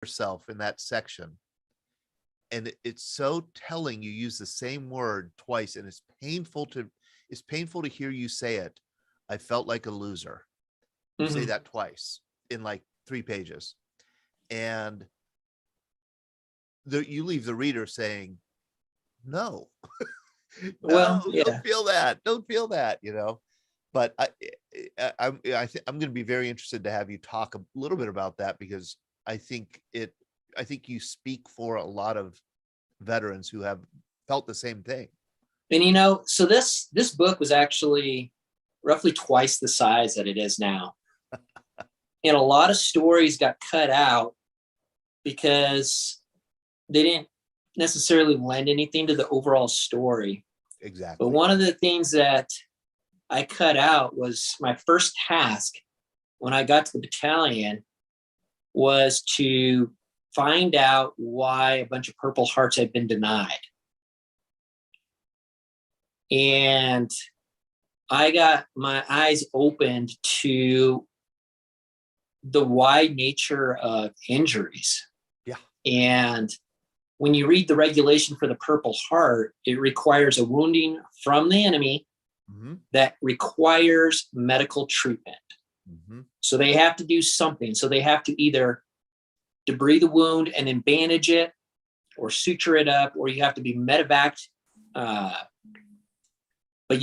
yourself in that section. And it's so telling. You use the same word twice, and it's painful to hear you say it. I felt like a loser. You say that twice in like 3 pages. And you leave the reader saying, no, no, don't feel that. Don't feel that, But I'm going to be very interested to have you talk a little bit about that, because I think you speak for a lot of veterans who have felt the same thing. And so this book was actually roughly twice the size that it is now. And a lot of stories got cut out because they didn't necessarily lend anything to the overall story. Exactly. But one of the things that I cut out was my first task when I got to the battalion was to find out why a bunch of Purple Hearts had been denied. And I got my eyes opened to the wide nature of injuries. Yeah. And when you read the regulation for the Purple Heart, it requires a wounding from the enemy that requires medical treatment. So they have to do something. So they have to either debride the wound and then bandage it, or suture it up, or you have to be medevaced. But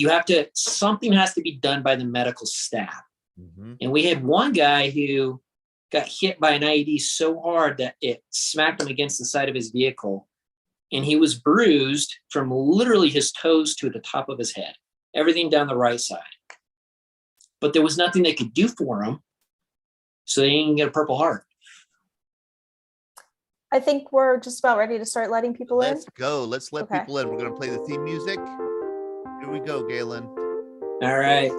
something has to be done by the medical staff. And we had one guy who got hit by an IED so hard that it smacked him against the side of his vehicle. And he was bruised from literally his toes to the top of his head, everything down the right side. But there was nothing they could do for him. So they didn't get a Purple Heart. I think we're just about ready to start letting people in. Let's go. Let's let people in. We're going to play the theme music. Here we go, Galen. All right.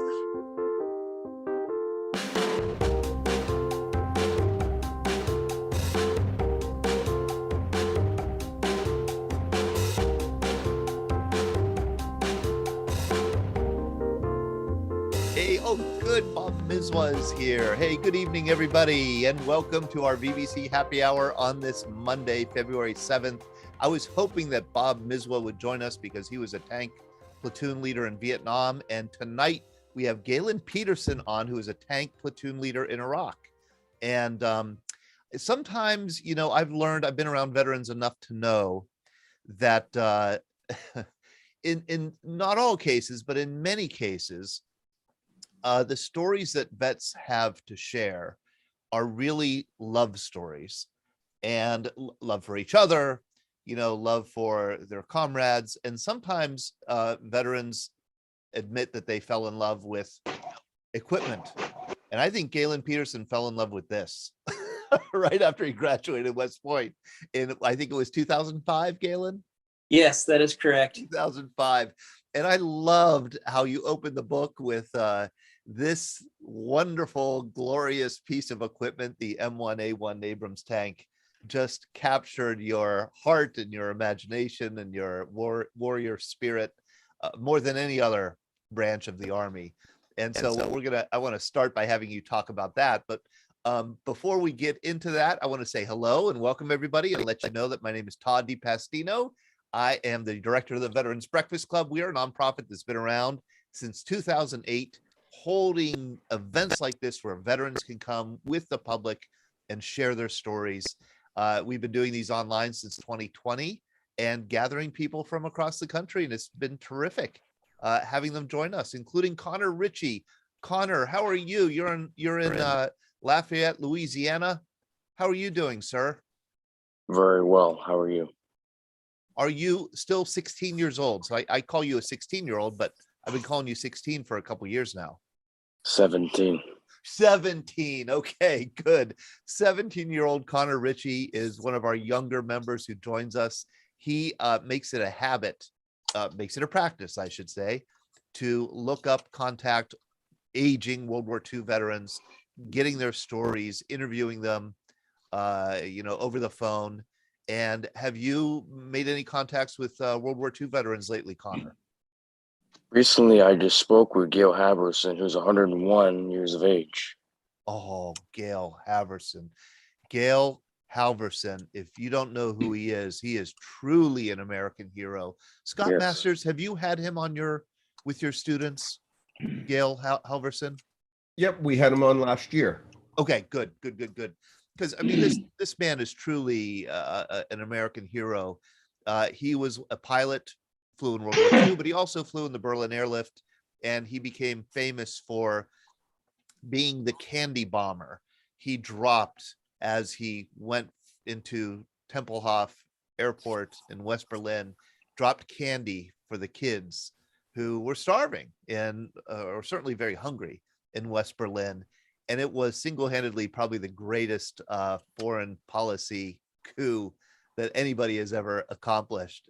Hey, oh, good. Bob Mizwa is here. Hey, good evening, everybody, and welcome to our VBC Happy Hour on this Monday, February 7th. I was hoping that Bob Mizwa would join us because he was a tank platoon leader in Vietnam, and tonight we have Galen Peterson on, who is a tank platoon leader in Iraq. And sometimes, I've been around veterans enough to know that in not all cases, but in many cases, the stories that vets have to share are really love stories, and love for each other, love for their comrades. And sometimes veterans admit that they fell in love with equipment. And I think Galen Peterson fell in love with this right after he graduated West Point in, I think it was 2005, Galen? Yes, that is correct. 2005. And I loved how you opened the book with this wonderful, glorious piece of equipment, the M1A1 Abrams tank. Just captured your heart and your imagination and your warrior spirit more than any other branch of the Army. And so I want to start by having you talk about that. But before we get into that, I want to say hello and welcome everybody, and let you know that my name is Todd DiPastino. I am the director of the Veterans Breakfast Club. We are a nonprofit that's been around since 2008, holding events like this where veterans can come with the public and share their stories. We've been doing these online since 2020 and gathering people from across the country, and it's been terrific having them join us, including Connor Ritchie. Connor, how are you? You're in Lafayette, Louisiana. How are you doing, sir? Very well. How are you? Are you still 16 years old? So I call you a 16-year-old, but I've been calling you 16 for a couple years now. 17. 17. Okay, good. 17-year-old Connor Ritchie is one of our younger members who joins us. He makes it a habit, makes it a practice, I should say, to look up, contact aging World War II veterans, getting their stories, interviewing them, over the phone. And have you made any contacts with World War II veterans lately, Connor? Recently, I just spoke with Gail Haverson, who's 101 years of age. Oh, Gail Haverson. Gail, Halverson. If you don't know who he is truly an American hero. Scott Yes. Masters, have you had him on with your students, Gail Halverson? Yep, we had him on last year. Okay, good. Because I mean, this man is truly an American hero. He was a pilot, flew in World War II, but he also flew in the Berlin airlift, and he became famous for being the candy bomber. He dropped as he went into Tempelhof Airport in West Berlin, dropped candy for the kids who were starving and or certainly very hungry in West Berlin. And it was single-handedly probably the greatest foreign policy coup that anybody has ever accomplished.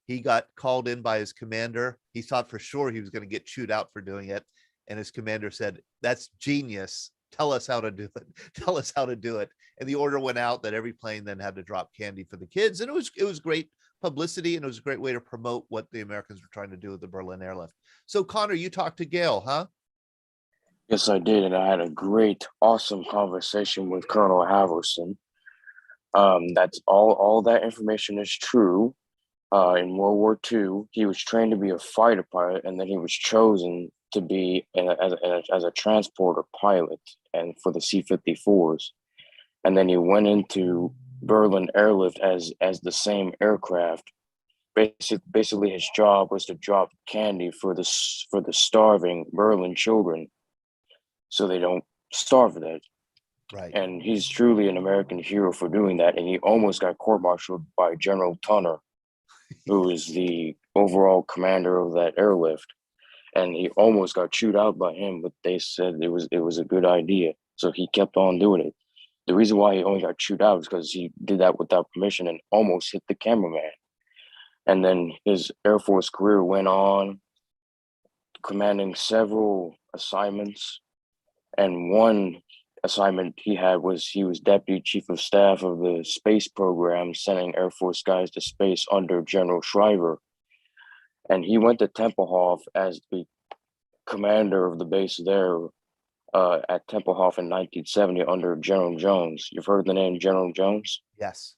He got called in by his commander. He thought for sure he was going to get chewed out for doing it. And his commander said, "That's genius. Tell us how to do it. Tell us how to do it." And the order went out that every plane then had to drop candy for the kids. And it was great publicity, and it was a great way to promote what the Americans were trying to do with the Berlin airlift. So Connor, you talked to Gail, huh? Yes, I did, and I had a great, awesome conversation with Colonel Halverson. That's all that information is true. In World War II, he was trained to be a fighter pilot, and then he was chosen to be as a transporter pilot and for the C-54s. And then he went into Berlin airlift as the same aircraft. Basically, his job was to drop candy for the starving Berlin children, so they don't starve to death. Right. And he's truly an American hero for doing that. And he almost got court-martialed by General Tunner, who is the overall commander of that airlift. And he almost got chewed out by him, but they said it was a good idea. So he kept on doing it. The reason why he only got chewed out is because he did that without permission and almost hit the cameraman. And then his Air Force career went on, commanding several assignments. And one assignment he had was he was Deputy Chief of Staff of the space program, sending Air Force guys to space under General Shriver. And he went to Tempelhof as the commander of the base there at Tempelhof in 1970 under General Jones. You've heard the name General Jones? Yes.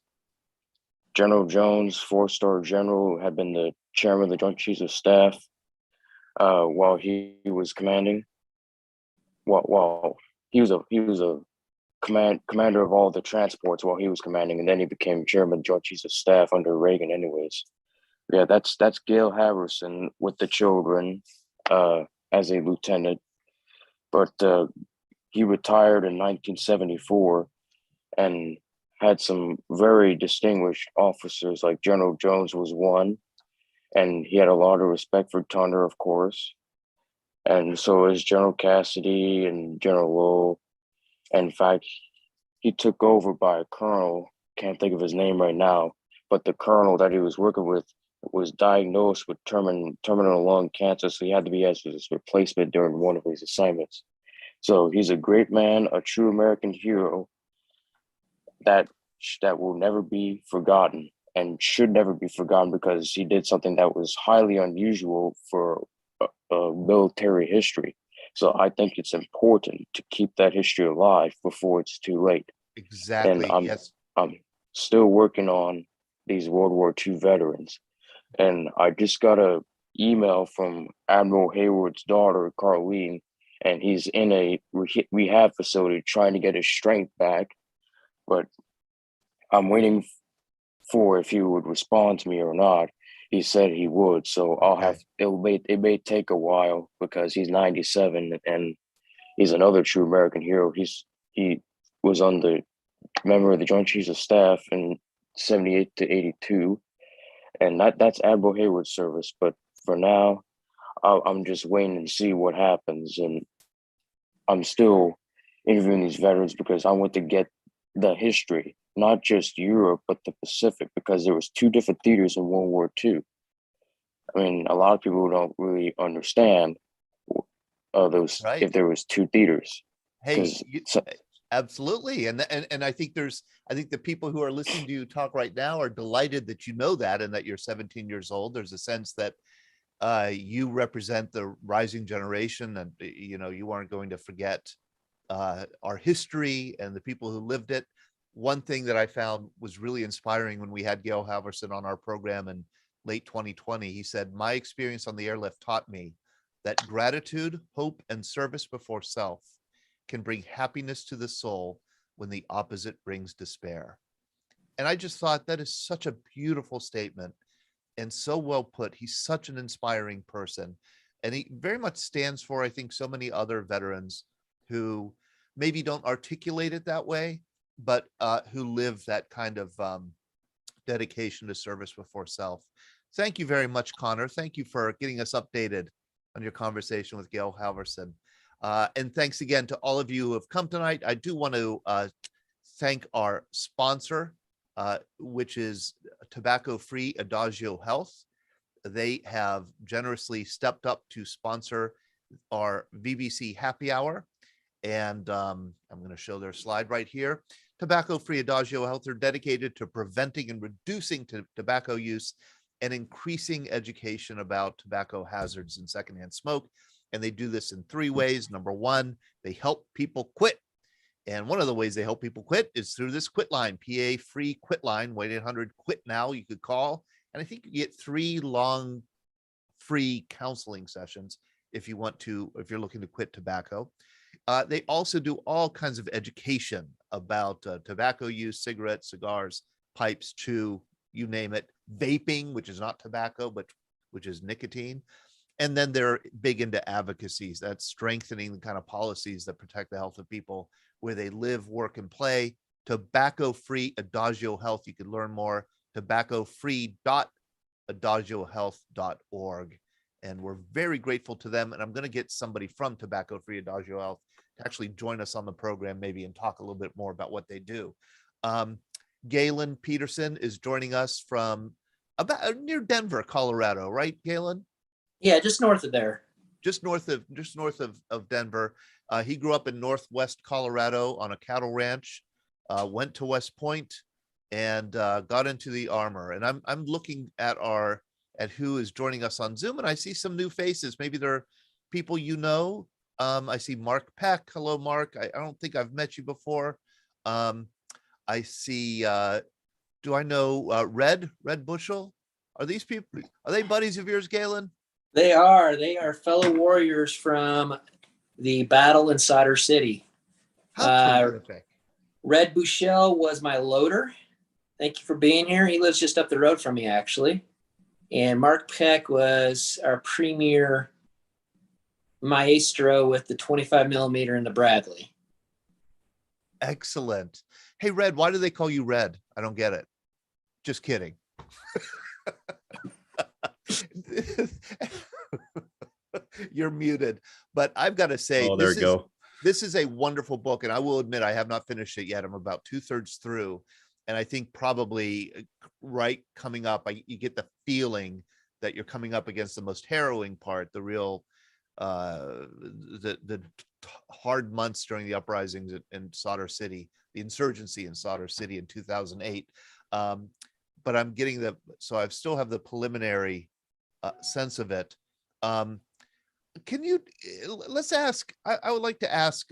General Jones, four-star general, had been the chairman of the Joint Chiefs of Staff while he was commanding. While he was a commander of all the transports while he was commanding, and then he became chairman of the Joint Chiefs of Staff under Reagan. Anyways, yeah, that's Gale Halverson with the children as a lieutenant, but he retired in 1974 and had some very distinguished officers, like General Jones was one, and he had a lot of respect for Tunner, of course. And so is General Cassidy and General Lowell. In fact, he took over by a colonel, can't think of his name right now, but the colonel that he was working with was diagnosed with terminal lung cancer, so he had to be as his replacement during one of his assignments. So he's a great man, a true American hero that will never be forgotten and should never be forgotten, because he did something that was highly unusual for military history. So I think it's important to keep that history alive before it's too late. Exactly. And Yes. I'm still working on these World War II veterans. And I just got a email from Admiral Hayward's daughter, Carlene, and he's in a rehab facility trying to get his strength back. But I'm waiting for if he would respond to me or not. He said he would, so I'll have it may take a while because he's 97 and he's another true American hero. He was on the member of the Joint Chiefs of Staff in 78 to 82, and that's Admiral Hayward's service. But for now, I'm just waiting to see what happens, and I'm still interviewing these veterans because I want to get the history, not just Europe, but the Pacific, because there was two different theaters in World War II. I mean, a lot of people don't really understand those, Right. if there was two theaters. Hey, absolutely. And I think the people who are listening to you talk right now are delighted that you know that, and that you're 17 years old. There's a sense that you represent the rising generation, and you aren't going to forget our history and the people who lived it. one thing that I found was really inspiring when we had Gail Halverson on our program in late 2020, he said, my experience on the airlift taught me that gratitude, hope, and service before self can bring happiness to the soul when the opposite brings despair. And I just thought that is such a beautiful statement and so well put. He's such an inspiring person. And he very much stands for, I think, so many other veterans who maybe don't articulate it that way, but who live that kind of dedication to service before self. Thank you very much, Connor. Thank you for getting us updated on your conversation with Gail Halverson. And thanks again to all of you who have come tonight. I do want to thank our sponsor, which is tobacco-free Adagio Health. They have generously stepped up to sponsor our VBC Happy Hour. And I'm going to show their slide right here. Tobacco-free Adagio Health are dedicated to preventing and reducing tobacco use and increasing education about tobacco hazards and secondhand smoke. And they do this in 3 ways. Number 1, they help people quit. And one of the ways they help people quit is through this quit line, PA free quit line, 1-800-QUIT-NOW, you could call. And I think you get 3 long free counseling sessions if you're looking to quit tobacco. They also do all kinds of education about tobacco use, cigarettes, cigars, pipes, chew, you name it, vaping, which is not tobacco, but which is nicotine. And then they're big into advocacies. That's strengthening the kind of policies that protect the health of people where they live, work, and play. Tobacco-free Adagio Health. You can learn more, tobacco-free.adagiohealth.org. And we're very grateful to them. And I'm going to get somebody from Tobacco-free Adagio Health to actually join us on the program maybe and talk a little bit more about what they do. Galen Peterson is joining us from about near Denver, Colorado, right, Galen? Yeah, just north of there. Just north of Denver. He grew up in Northwest Colorado on a cattle ranch, went to West Point, and got into the armor. And I'm looking at who is joining us on Zoom, and I see some new faces. Maybe they're people you know. I see Mark Peck. Hello, Mark. I don't think I've met you before. I see. Do I know Red Bushel? Are these people? Are they buddies of yours, Galen? They are fellow warriors from the battle in Sadr City. How terrific. Red Bushel was my loader. Thank you for being here. He lives just up the road from me, actually. And Mark Peck was our premier maestro with the 25 millimeter and the Bradley. Excellent. Hey, Red, why do they call you Red? I don't get it. Just kidding. You're muted, but I've got to say, this is a wonderful book, and I will admit I have not finished it yet. I'm about 2/3 through, and I think probably right coming up, you get the feeling that you're coming up against the most harrowing part, the real, the hard months during the uprisings in Sauder City, the insurgency in Sauder City in 2008. But I'm getting so I still have the preliminary sense of it. Let's ask, I would like to ask,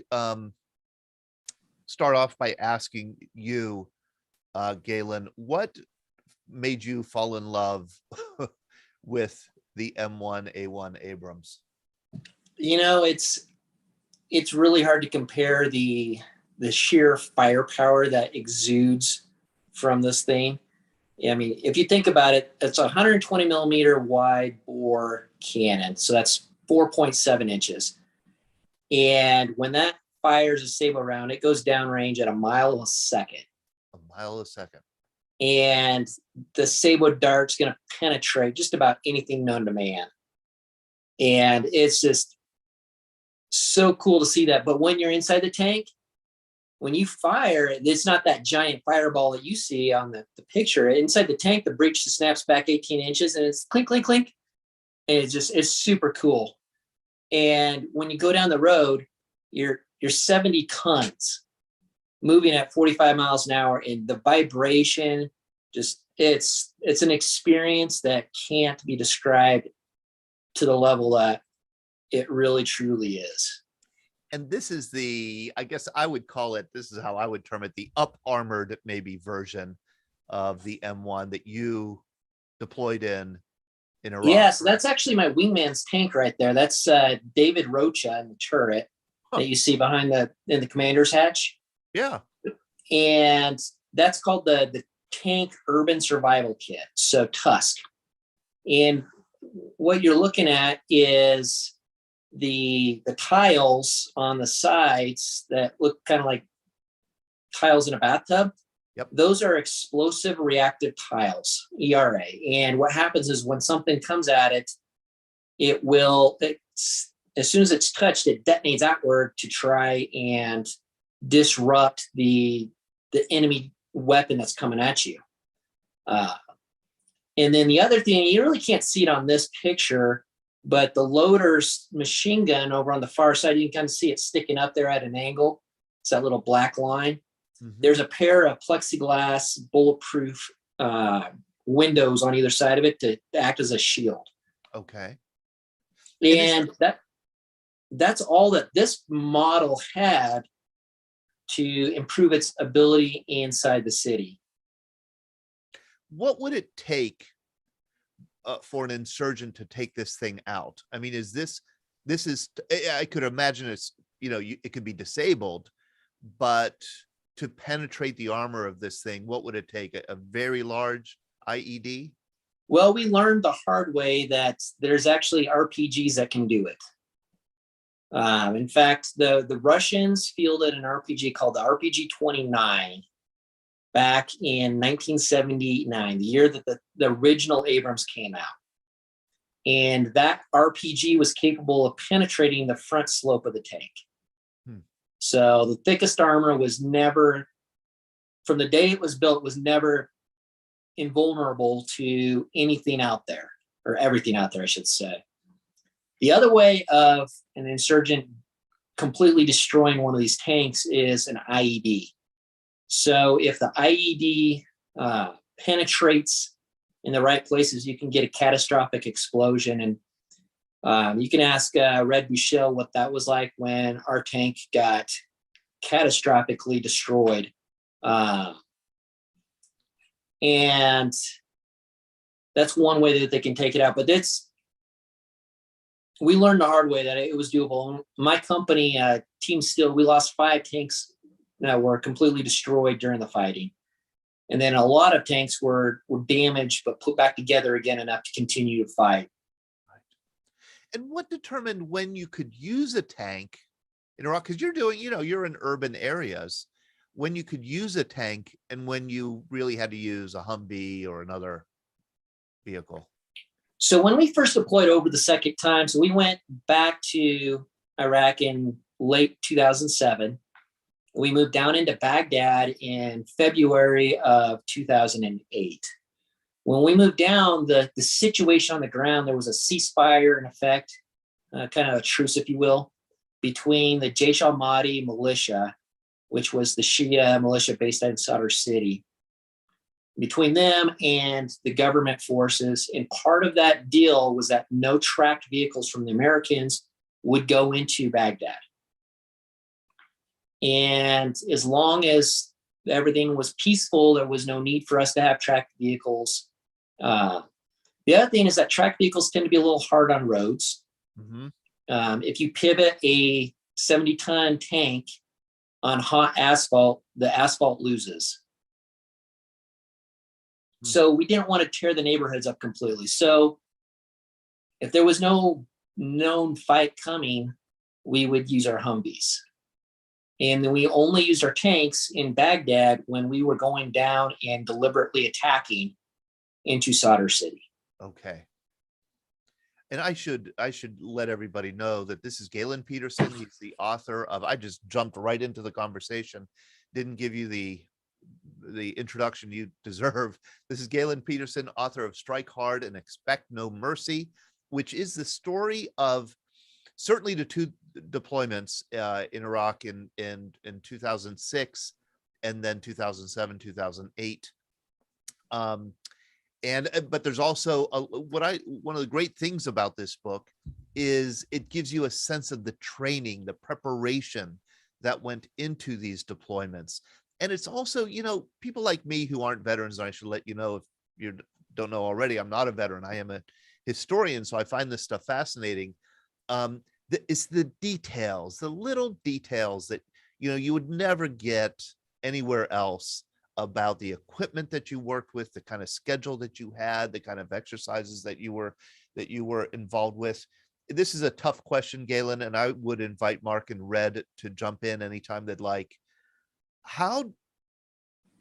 start off by asking you, Galen, what made you fall in love with the M1A1 Abrams? You know, it's really hard to compare the sheer firepower that exudes from this thing. I mean, if you think about it, it's a 120 millimeter wide bore cannon. So that's 4.7 inches. And when that fires a sabot round, it goes downrange at a mile a second. A mile a second. And the sabot dart's going to penetrate just about anything known to man. And it's just so cool to see that. But when you're inside the tank, when you fire, it's not that giant fireball that you see on the picture. Inside the tank, the breech snaps back 18 inches and it's clink, clink, clink. And it's super cool. And when you go down the road, you're 70 tons moving at 45 miles an hour, and the vibration, just it's an experience that can't be described to the level that it really truly is. And this is the, I guess I would call it, this is how I would term it, the up armored maybe version of the M1 that you deployed in Iraq. Yeah, so that's actually my wingman's tank right there. That's David Rocha in the turret that you see behind in the commander's hatch. Yeah. And that's called the Tank Urban Survival Kit, so Tusk. And what you're looking at is the tiles on the sides that look kind of like tiles in a bathtub. Yep. Those are explosive reactive tiles, ERA. And what happens is when something comes at it, as soon as it's touched, it detonates outward to try and disrupt the enemy weapon that's coming at you. And then the other thing, you really can't see it on this picture, but the loader's machine gun over on the far side, you can kind of see it sticking up there at an angle. It's that little black line. Mm-hmm. There's a pair of plexiglass bulletproof windows on either side of it to act as a shield. Okay. And that's all that this model had to improve its ability inside the city. What would it take for an insurgent to take this thing out? I mean, I could imagine it's, it could be disabled, but to penetrate the armor of this thing, what would it take? A very large IED? Well, we learned the hard way that there's actually RPGs that can do it. In fact, the Russians fielded an RPG called the RPG-29 back in 1979, the year that the original Abrams came out. And that RPG was capable of penetrating the front slope of the tank. So the thickest armor was never, from the day it was built, was never invulnerable to anything out there, or everything out there, I should say. The other way of an insurgent completely destroying one of these tanks is an IED. So if the IED penetrates in the right places, you can get a catastrophic explosion. And you can ask Red Bouchel what that was like when our tank got catastrophically destroyed. And that's one way that they can take it out. But we learned the hard way that it was doable. My company, Team Steel, we lost 5 tanks that were completely destroyed during the fighting. And then a lot of tanks were damaged, but put back together again enough to continue to fight. And what determined when you could use a tank in Iraq? Because you're doing, you're in urban areas, when you could use a tank and when you really had to use a Humvee or another vehicle. So when we first deployed over the second time, so we went back to Iraq in late 2007. We moved down into Baghdad in February of 2008. When we moved down, the situation on the ground, there was a ceasefire in effect, kind of a truce, if you will, between the Jaish al-Mahdi militia, which was the Shia militia based out in Sadr City, between them and the government forces. And part of that deal was that no tracked vehicles from the Americans would go into Baghdad. And as long as everything was peaceful, there was no need for us to have tracked vehicles. The other thing is that tracked vehicles tend to be a little hard on roads. Mm-hmm. If you pivot a 70-ton tank on hot asphalt, the asphalt loses. Mm-hmm. So we didn't want to tear the neighborhoods up completely. So if there was no known fight coming, we would use our Humvees. And then we only used our tanks in Baghdad when we were going down and deliberately attacking into Sauder City. Okay. And I should let everybody know that this is Galen Peterson. He's the author of, I just jumped right into the conversation, didn't give you the introduction you deserve. This is Galen Peterson, author of Strike Hard and Expect No Mercy, which is the story of certainly the 2 deployments in Iraq in 2006 and then 2007, 2008. And but there's also one of the great things about this book is it gives you a sense of the training, the preparation that went into these deployments. And it's also, you know, people like me who aren't veterans, and I should let you know, if you don't know already, I'm not a veteran, I am a historian, so I find this stuff fascinating. It's the details, the little details that, you know, you would never get anywhere else, about the equipment that you worked with, the kind of schedule that you had, the kind of exercises that you were involved with. This is a tough question, Galen, and I would invite Mark and Red to jump in anytime they'd like. How do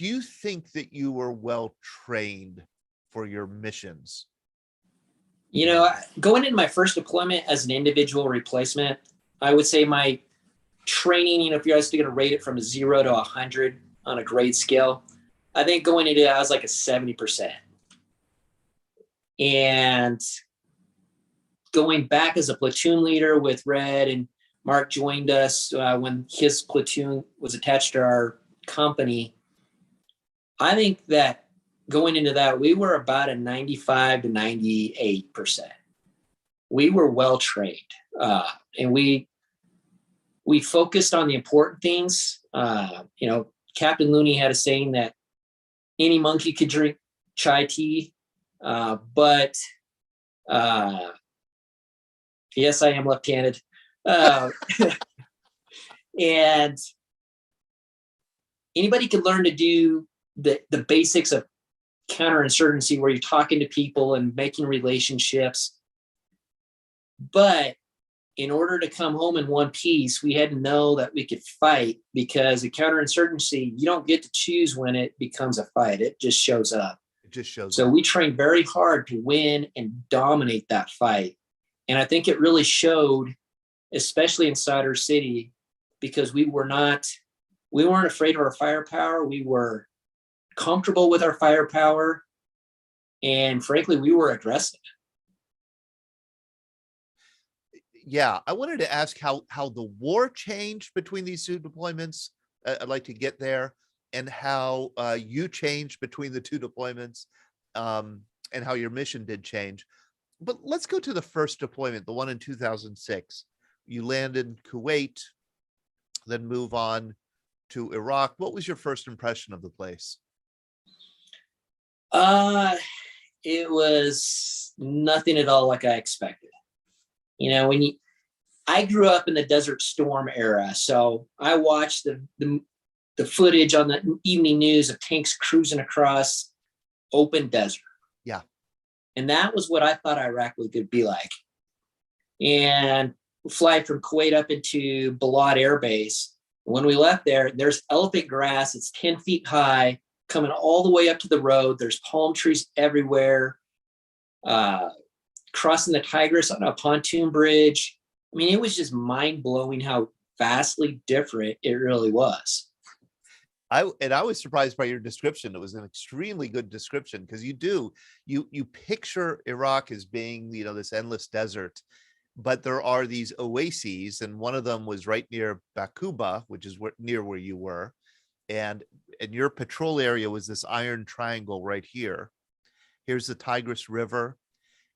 you think that you were well trained for your missions? You know, going into my first deployment as an individual replacement, I would say my training, you know, if you're going to rate it from a 0 to 100 on a grade scale, I think going into it, I was like a 70%. And going back as a platoon leader with Red, and Mark joined us when his platoon was attached to our company, I think that going into that, we were about a 95 to 98%. We were well trained, and we focused on the important things. You know, Captain Looney had a saying that any monkey could drink chai tea, but yes, I am left-handed. And anybody could learn to do the basics of counterinsurgency, where you're talking to people and making relationships. But in order to come home in one piece, we had to know that we could fight, because a counterinsurgency, you don't get to choose when it becomes a fight. It just shows up. It just shows So up. we trained very hard to win and dominate that fight. And I think it really showed, especially in Sadr City, because we weren't afraid of our firepower. We were comfortable with our firepower. And frankly, we were aggressive. Yeah, I wanted to ask how the war changed between these two deployments. I'd like to get there, and how you changed between the two deployments, and how your mission did change. But let's go to the first deployment, the one in 2006. You landed in Kuwait, then move on to Iraq. What was your first impression of the place? It was nothing at all like I expected. You know, I grew up in the Desert Storm era, so I watched the footage on the evening news of tanks cruising across open desert. Yeah. And that was what I thought Iraq would be like. And fly from Kuwait up into Balad Air Base. When we left there, there's elephant grass. It's 10 feet high, coming all the way up to the road. There's palm trees everywhere. Crossing the Tigris on a pontoon bridge. I mean, it was just mind-blowing how vastly different it really was. I was surprised by your description. It was an extremely good description, because you picture Iraq as being, you know, this endless desert, but there are these oases, and one of them was right near Bakuba, which is near where you were, and your patrol area was this iron triangle right here. Here's the Tigris River.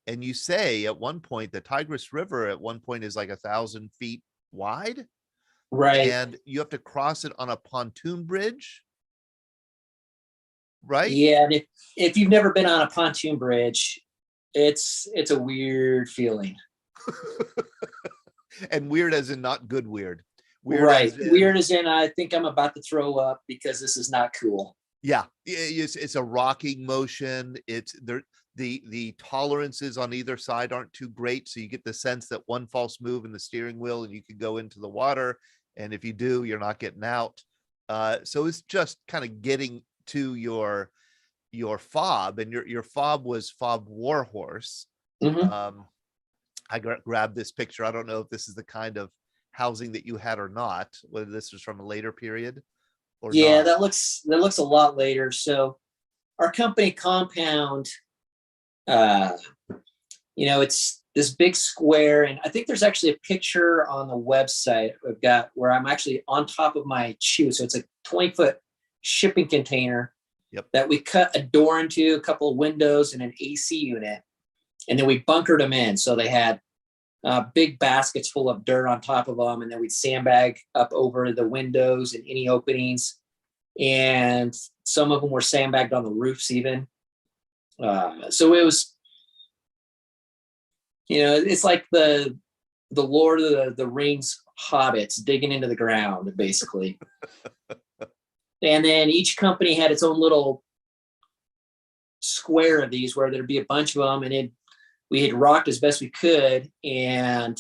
And you say at one point, the Tigris River at one point is like 1,000 feet wide. Right. And you have to cross it on a pontoon bridge. Right? Yeah. And if you've never been on a pontoon bridge, it's a weird feeling. And weird as in not good weird. Weird right. As in, weird as in I think I'm about to throw up, because this is not cool. Yeah. It's a rocking motion. It's there. The tolerances on either side aren't too great. So you get the sense that one false move in the steering wheel and you could go into the water. And if you do, you're not getting out. So it's just kind of getting to your fob, and your fob was Fob Warhorse. Mm-hmm. I grabbed this picture. I don't know if this is the kind of housing that you had or not, whether this was from a later period or yeah, not. that looks a lot later. So our company compound, you know, it's this big square, and I think there's actually a picture on the website I've got where I'm actually on top of my shoe. So it's a 20-foot shipping container, Yep. that we cut a door into, a couple of windows, and an AC unit. And then we bunkered them in. So they had big baskets full of dirt on top of them. And then we'd sandbag up over the windows and any openings. And some of them were sandbagged on the roofs even. So it was, it's like the Lord of the Rings hobbits digging into the ground, basically. And then each company had its own little square of these where there'd be a bunch of them, and we had rocked as best we could. And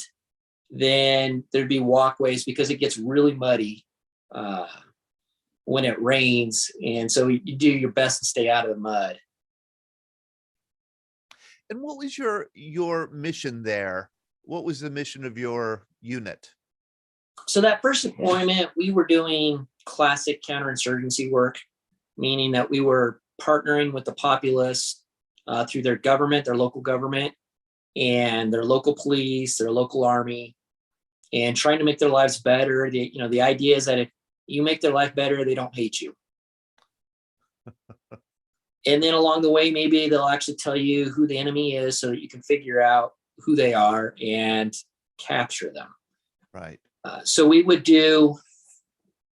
then there'd be walkways because it gets really muddy when it rains. And so you do your best to stay out of the mud. And what was your mission there? What was the mission of your unit? So that first deployment, we were doing classic counterinsurgency work, meaning that we were partnering with the populace through their government, their local government, and their local police, their local army, and trying to make their lives better. The idea is that if you make their life better, they don't hate you. And then along the way, maybe they'll actually tell you who the enemy is so that you can figure out who they are and capture them. Right. So we would do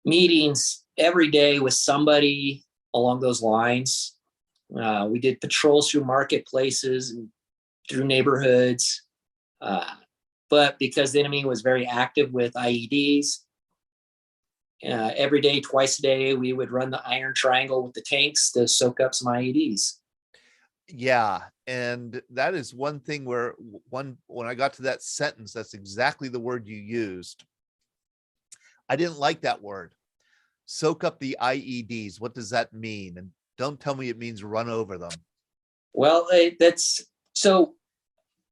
meetings every day with somebody along those lines. We did patrols through marketplaces and through neighborhoods. But because the enemy was very active with IEDs, every day, twice a day, we would run the iron triangle with the tanks to soak up some IEDs. Yeah. And that is one thing where when I got to that sentence, that's exactly the word you used. I didn't like that word. Soak up the IEDs. What does that mean? And don't tell me it means run over them. Well, that's so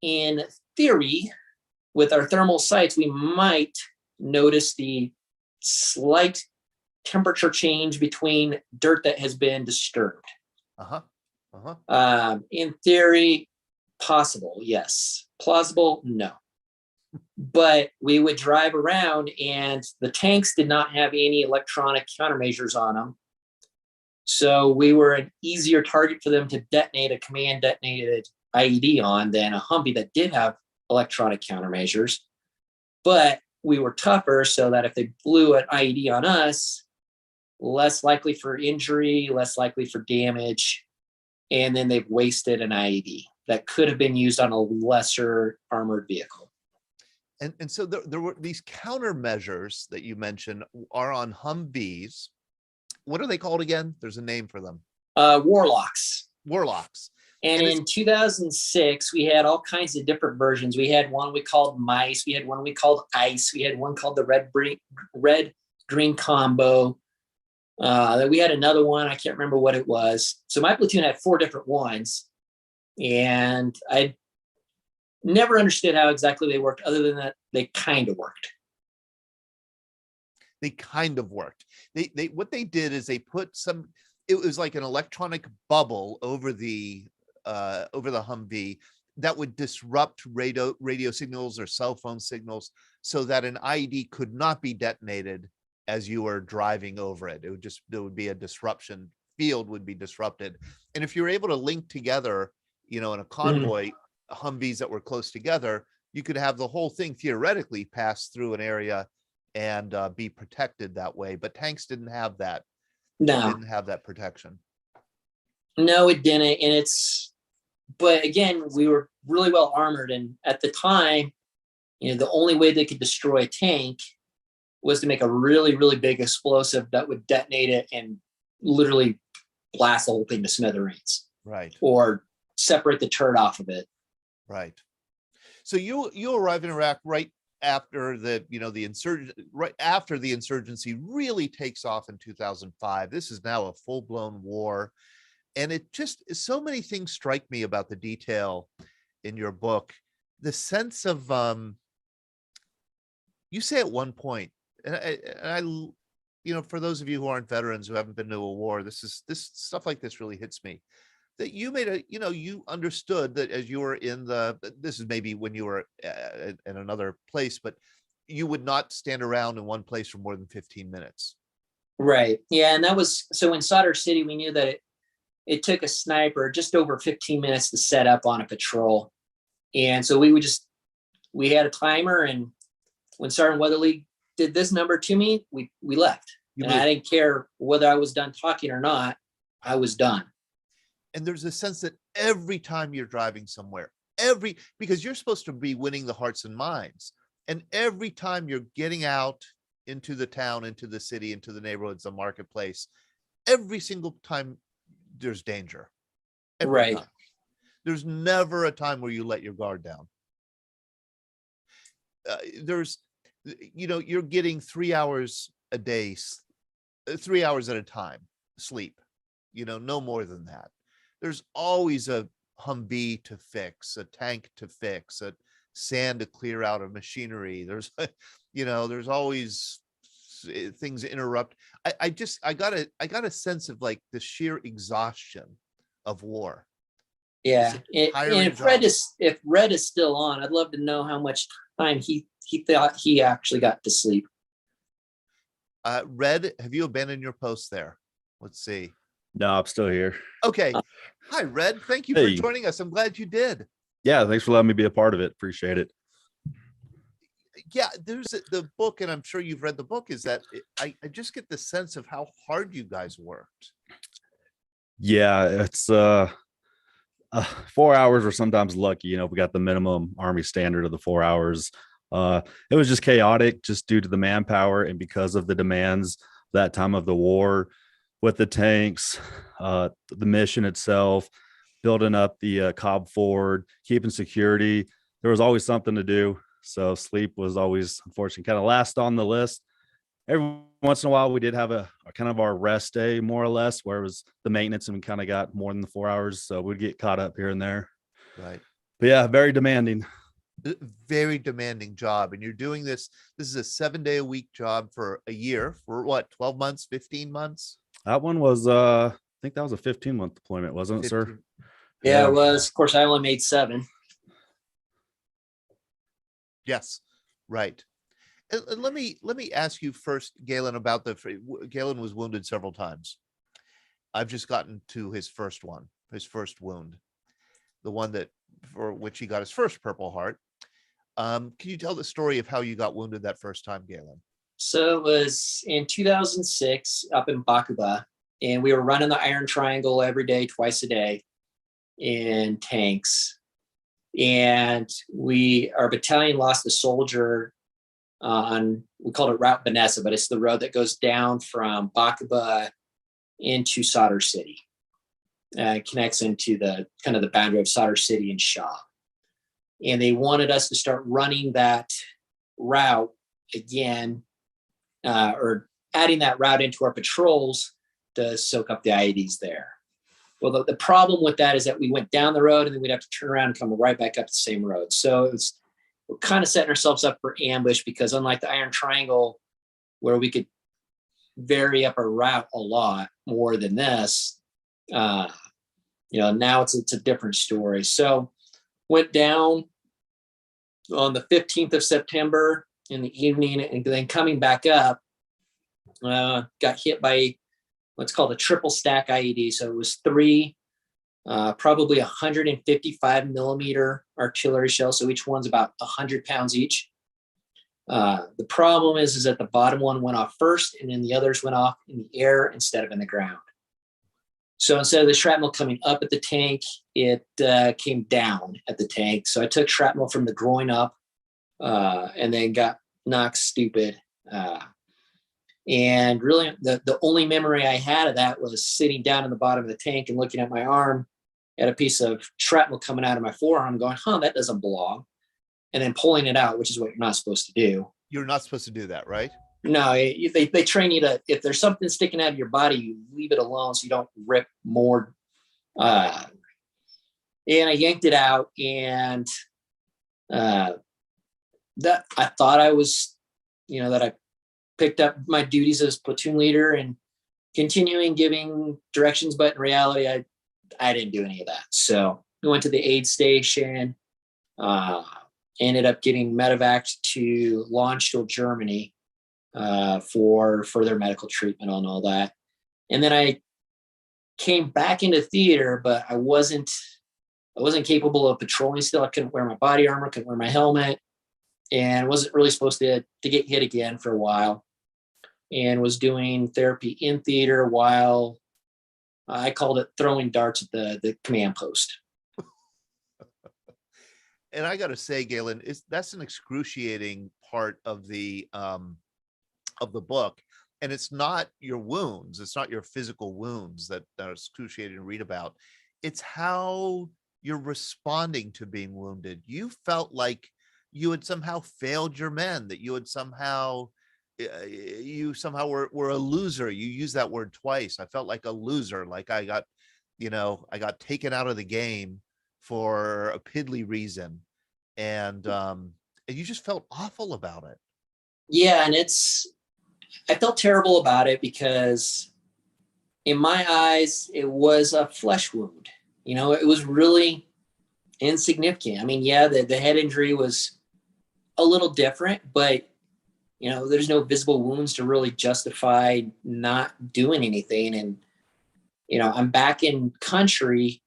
in theory, with our thermal sights, we might notice the slight temperature change between dirt that has been disturbed. In theory, possible, yes. Plausible, no. But we would drive around, and the tanks did not have any electronic countermeasures on them. So we were an easier target for them to detonate a command detonated IED on than a Humvee that did have electronic countermeasures. But we were tougher, so that if they blew an IED on us, less likely for injury, less likely for damage. And then they've wasted an IED that could have been used on a lesser armored vehicle. And so there were these countermeasures that you mentioned are on Humvees. What are they called again? There's a name for them. Warlocks. Warlocks. And in 2006, we had all kinds of different versions. We had one we called Mice. We had one we called Ice. We had one called the Red Green Combo. We had another one. I can't remember what it was. So my platoon had 4 different ones. And I never understood how exactly they worked, other than that they kind of worked. They kind of worked. They what they did is they put it was like an electronic bubble over the Humvee that would disrupt radio signals or cell phone signals so that an IED could not be detonated as you were driving over it. There would be a disruption. Field would be disrupted. And if you're able to link together, in a convoy, Humvees that were close together, you could have the whole thing theoretically pass through an area and be protected that way. But tanks didn't have that. No. It didn't have that protection. No, it didn't. And but again, we were really well armored. And at the time, the only way they could destroy a tank was to make a really, really big explosive that would detonate it and literally blast the whole thing to smithereens. Right. Or separate the turd off of it. Right. So you arrive in Iraq right after the insurgency really takes off in 2005. This is now a full-blown war. And it just, so many things strike me about the detail in your book. The sense of, you say at one point, and I for those of you who aren't veterans, who haven't been to a war, this stuff like this really hits me. That you made you understood that as you were this is maybe when you were in another place, but you would not stand around in one place for more than 15 minutes. Right. Yeah. And that was, so in Sadr City, we knew that it took a sniper just over 15 minutes to set up on a patrol. And so we had a timer, and when Sergeant Weatherly did this number to me, we left. I didn't care whether I was done talking or not. I was done. And there's a sense that every time you're driving somewhere, because you're supposed to be winning the hearts and minds. And every time you're getting out into the town, into the city, into the neighborhoods, the marketplace, every single time there's danger. Every time. There's never a time where you let your guard down. You're getting 3 hours a day, 3 hours at a time sleep, no more than that. There's always a Humvee to fix, a tank to fix, a sand to clear out of machinery. There's always things interrupt. I got a sense of like the sheer exhaustion of war. Yeah. And if Red is still on, I'd love to know how much time he thought he actually got to sleep. Red, have you abandoned your post there? Let's see. No, I'm still here. Okay. Hi, Red. Thank you for joining us. I'm glad you did. Yeah, thanks for letting me be a part of it. Appreciate it. Yeah, there's the book, and I'm sure you've read the book, is that I just get the sense of how hard you guys worked. Yeah, it's 4 hours or sometimes lucky. We got the minimum Army standard of the 4 hours. It was just chaotic just due to the manpower and because of the demands that time of the war with the tanks, the mission itself, building up the Cobb Ford, keeping security. There was always something to do. So sleep was always, unfortunately, kind of last on the list. Every once in a while, we did have a kind of our rest day, more or less, where it was the maintenance and we kind of got more than the 4 hours. So we'd get caught up here and there. Right. But yeah, very demanding. Very demanding job. And you're doing this is a 7-day-a-week job for a year, for what, 12 months, 15 months? That one was, I think that was a 15-month deployment, wasn't it, 15. sir? Yeah, it was. Of course, I only made 7. Yes, right. And let me ask you first, Galen, about Galen was wounded several times. I've just gotten to his first wound, the one for which he got his first Purple Heart. Can you tell the story of how you got wounded that first time, Galen? So it was in 2006 up in Bakuba, and we were running the Iron Triangle every day, twice a day in tanks. And our battalion lost a soldier we called it Route Vanessa, but it's the road that goes down from Bakuba into Sadr City. It connects into the kind of the boundary of Sauder City and Shaw. And they wanted us to start running that route again, or adding that route into our patrols to soak up the IEDs there. Well, the problem with that is that we went down the road and then we'd have to turn around and come right back up the same road. So we're kind of setting ourselves up for ambush, because unlike the Iron Triangle, where we could vary up our route a lot more than this, now it's a different story. So went down on the 15th of September in the evening, and then coming back up, got hit by what's called a triple stack IED. So it was 3 probably 155 millimeter artillery shells. So each one's about 100 pounds each. The problem is that the bottom one went off first, and then the others went off in the air instead of in the ground. So instead of the shrapnel coming up at the tank, it came down at the tank. So I took shrapnel from the groin up, and then got knocked stupid. And really, the only memory I had of that was sitting down in the bottom of the tank and looking at my arm at a piece of shrapnel coming out of my forearm, going, that doesn't belong. And then pulling it out, which is what you're not supposed to do. You're not supposed to do that, right? No, they train you to, if there's something sticking out of your body, you leave it alone so you don't rip more. And I yanked it out, and that I thought I was, that I picked up my duties as platoon leader and continuing giving directions, but in reality, I didn't do any of that. So we went to the aid station, ended up getting medevaced to Landstuhl, Germany, for further medical treatment on all that. And then I came back into theater, but I wasn't capable of patrolling still. I couldn't wear my body armor, couldn't wear my helmet, and wasn't really supposed to get hit again for a while, and was doing therapy in theater while I called it throwing darts at the command post. And I got to say, Galen, that's an excruciating part of the book. And it's not your wounds. It's not your physical wounds that are excruciating to read about. It's how you're responding to being wounded. You felt like you had somehow failed your men, that you had somehow, were a loser. You used that word twice. I felt like a loser, like I got taken out of the game for a piddly reason. And you just felt awful about it. Yeah. And I felt terrible about it because in my eyes, it was a flesh wound. It was really insignificant. I mean, yeah, the head injury was a little different, but there's no visible wounds to really justify not doing anything. And, I'm back in country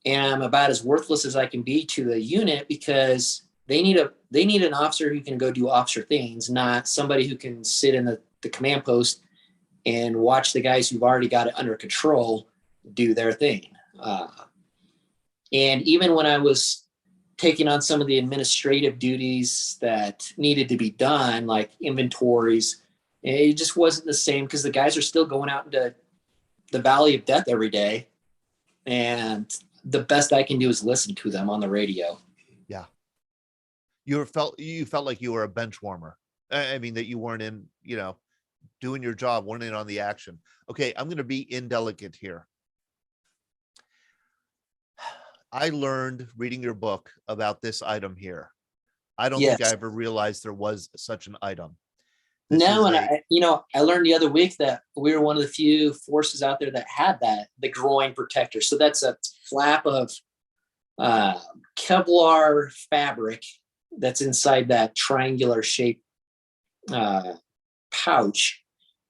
and I'm about as worthless as I can be to the unit because they need an officer who can go do officer things, not somebody who can sit in the command post and watch the guys who've already got it under control do their thing. And even when I was taking on some of the administrative duties that needed to be done, like inventories, it just wasn't the same because the guys are still going out into the valley of death every day. And the best I can do is listen to them on the radio. Yeah. You felt like you were a bench warmer. I mean, that you weren't in, doing your job, weren't in on the action. Okay. I'm going to be indelicate here. I learned reading your book about this item here. I don't think I ever realized there was such an item. I learned the other week that we were one of the few forces out there that had the groin protector. So that's a flap of Kevlar fabric that's inside that triangular shaped pouch.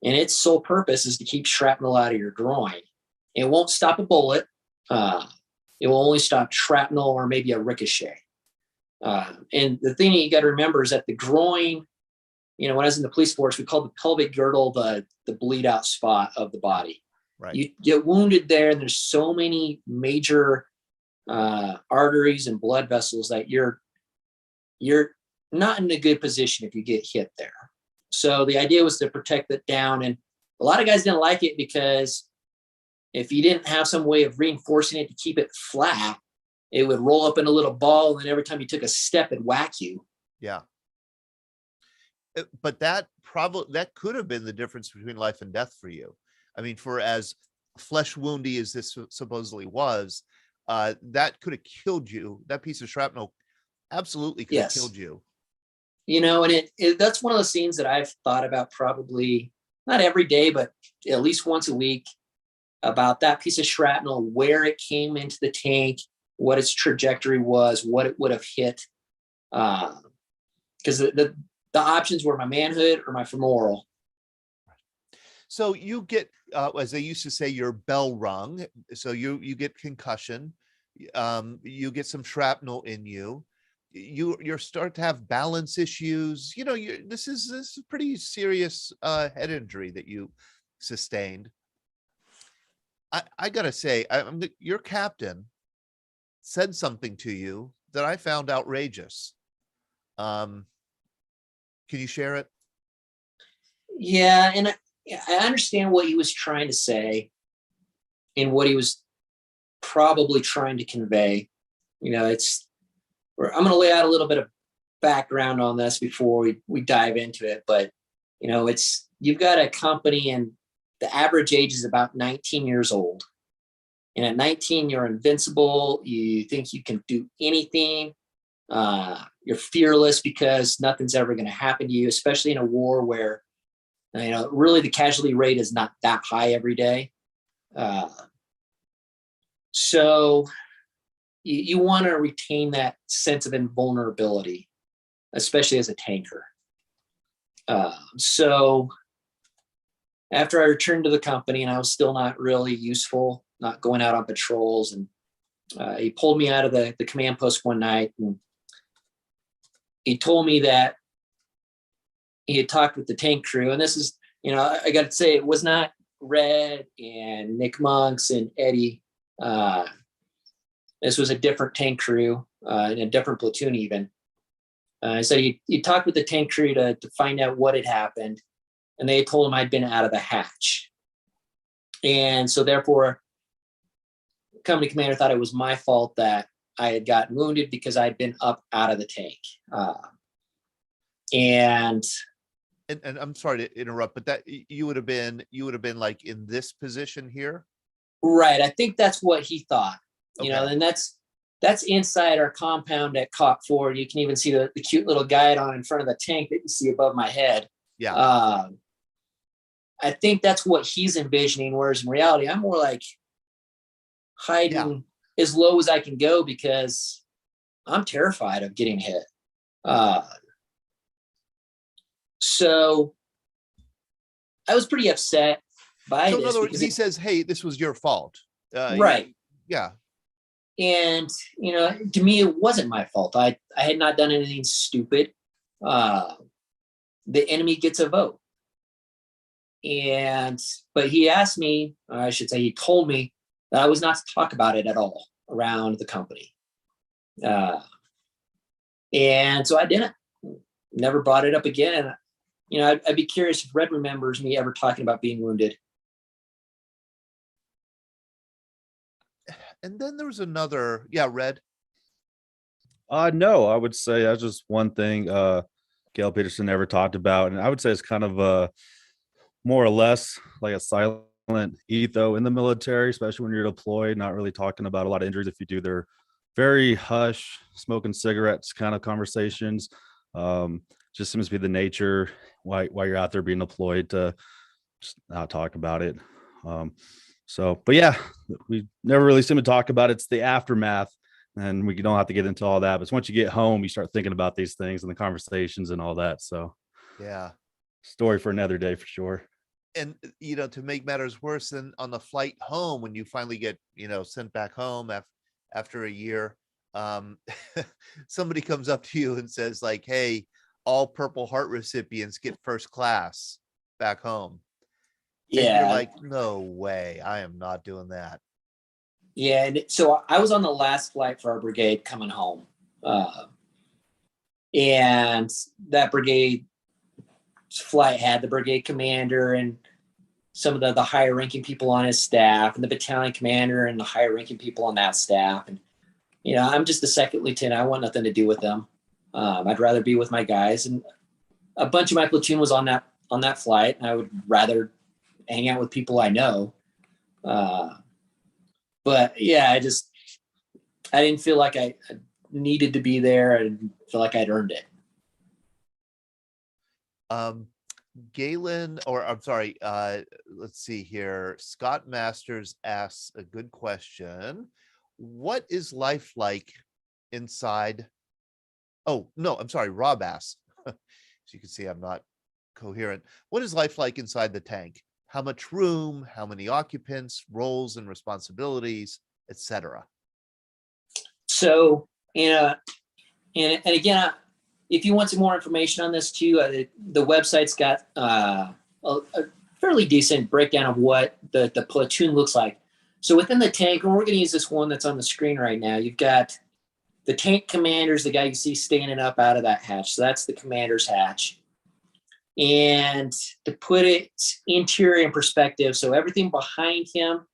And its sole purpose is to keep shrapnel out of your groin. It won't stop a bullet. It will only stop shrapnel or maybe a ricochet. And the thing that you got to remember is that the groin, when I was in the police force, we called the pelvic girdle the bleed out spot of the body. Right. You get wounded there, and there's so many major arteries and blood vessels that you're not in a good position if you get hit there. So the idea was to protect it down, and a lot of guys didn't like it because if you didn't have some way of reinforcing it to keep it flat, it would roll up in a little ball, and every time you took a step, it'd whack you. Yeah. But that could have been the difference between life and death for you. I mean, for as flesh woundy as this supposedly was, that could have killed you. That piece of shrapnel absolutely could have killed you. And that's one of those scenes that I've thought about probably not every day, but at least once a week, about that piece of shrapnel, where it came into the tank, what its trajectory was, what it would have hit. Because the options were my manhood or my femoral. So you get, as they used to say, your bell rung. So you get concussion. You get some shrapnel in you. You start to have balance issues. This is a pretty serious head injury that you sustained. I gotta say, your captain said something to you that I found outrageous. Can you share it? Yeah, and I understand what he was trying to say and what he was probably trying to convey. I'm going to lay out a little bit of background on this before we dive into it. But, you've got a company and the average age is about 19 years old. And at 19, you're invincible. You think you can do anything. You're fearless because nothing's ever going to happen to you, especially in a war where, really the casualty rate is not that high every day. So you want to retain that sense of invulnerability, especially as a tanker. So after I returned to the company and I was still not really useful, not going out on patrols, and he pulled me out of the command post one night, and he told me that he had talked with the tank crew. And this is, I got to say, it was not Red and Nick Monks and Eddie. This was a different tank crew in a different platoon even. So he talked with the tank crew to find out what had happened. And they had told him I'd been out of the hatch. And so therefore, company commander thought it was my fault that I had gotten wounded because I'd been up out of the tank. And I'm sorry to interrupt, but that you would have been like in this position here. Right. I think that's what he thought, Okay. And that's inside our compound at Cop 4. You can even see the cute little guide on in front of the tank that you see above my head. Yeah. I think that's what he's envisioning. Whereas in reality, I'm more like hiding as low as I can go because I'm terrified of getting hit. So I was pretty upset by So in this. other words, because he says, "Hey, this was your fault." Right. Yeah. And, to me, it wasn't my fault. I had not done anything stupid. The enemy gets a vote. But he asked me, or I should say, he told me that I was not to talk about it at all around the company. And so I didn't. Never brought it up again. And, I'd be curious if Red remembers me ever talking about being wounded. And then there was another, Red. No, I would say that's just one thing Galen Peterson never talked about. And I would say it's kind of more or less like a silent etho in the military, especially when you're deployed, not really talking about a lot of injuries. If you do, they're very hush, smoking cigarettes kind of conversations. Just seems to be the nature while you're out there being deployed to just not talk about it. But yeah, we never really seem to talk about it. It's the aftermath, and we don't have to get into all that. But once you get home, you start thinking about these things and the conversations and all that. So Yeah. Story for another day for sure. And, to make matters worse, than on the flight home, when you finally get, sent back home after a year, somebody comes up to you and says like, "Hey, all Purple Heart recipients get first class back home." And you're like, "No way, I am not doing that." Yeah. And so I was on the last flight for our brigade coming home. And that brigade flight had the brigade commander and some of the higher ranking people on his staff, and the battalion commander and the higher ranking people on that staff. And, I'm just a second lieutenant. I want nothing to do with them. I'd rather be with my guys. And a bunch of my platoon was on that flight. And I would rather hang out with people I know. But yeah, I didn't feel like I needed to be there. I didn't feel like I'd earned it. Galen, or I'm sorry, let's see here. Scott Masters asks a good question. What is life like inside? Oh, no, I'm sorry. Rob asks. As you can see, I'm not coherent. What is life like inside the tank? How much room? How many occupants? Roles and responsibilities, etc. So, and again, if you want some more information on this too, the website's got a fairly decent breakdown of what the platoon looks like. So within the tank, and we're going to use this one that's on the screen right now, you've got the tank commander's the guy you see standing up out of that hatch. So that's the commander's hatch. And to put it interior in perspective, so everything behind him,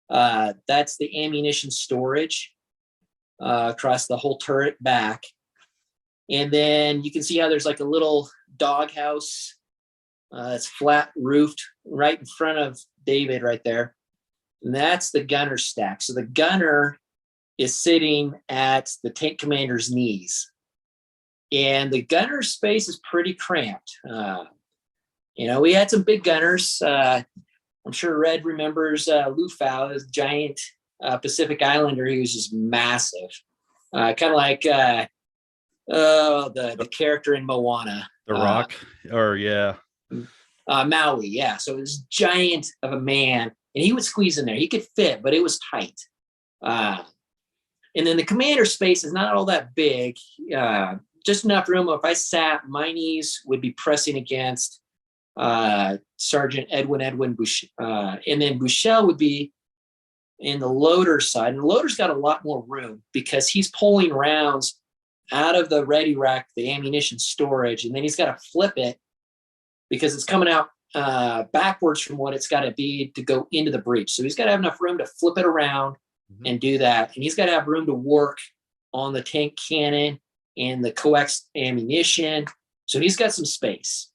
that's the ammunition storage across the whole turret back. And then you can see how there's like a little doghouse. It's flat roofed right in front of David right there. And that's the gunner stack. So the gunner is sitting at the tank commander's knees. And the gunner space is pretty cramped. We had some big gunners. I'm sure Red remembers Lou Fowle, this giant Pacific Islander. He was just massive. Kind of like the character in Moana. The Rock, or yeah. Maui, yeah. So it was giant of a man, and he would squeeze in there. He could fit, but it was tight. And then the commander space is not all that big, just enough room. If I sat, my knees would be pressing against Sergeant Edwin Bush, and then Bushell would be in the loader side. And the loader's got a lot more room because he's pulling rounds out of the ready rack, the ammunition storage, and then he's got to flip it because it's coming out backwards from what it's got to be to go into the breech. So he's got to have enough room to flip it around and do that. And he's got to have room to work on the tank cannon and the coax ammunition. So he's got some space.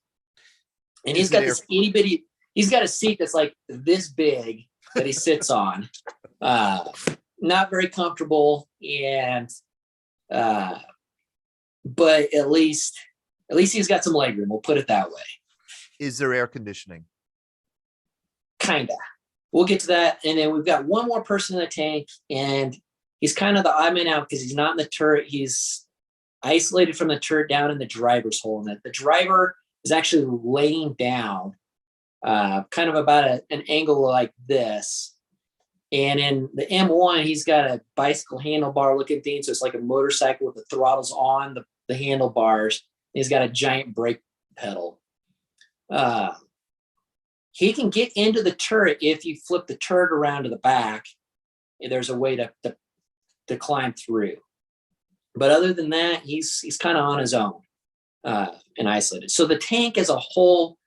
And he's got this itty bitty, he's got a seat that's like this big that he sits on. Not very comfortable, and but at least he's got some leg room, we'll put it that way. Is there air conditioning? Kinda. We'll get to that. And then we've got one more person in the tank, and he's kind of the odd man out because he's not in the turret. He's isolated from the turret down in the driver's hole. And the driver is actually laying down, kind of about an angle like this. And in the M1, he's got a bicycle handlebar looking thing. So it's like a motorcycle with the throttles on the handlebars. He's got a giant brake pedal. He can get into the turret if you flip the turret around to the back. There's a way to climb through. But other than that, he's kind of on his own and isolated. So the tank as a whole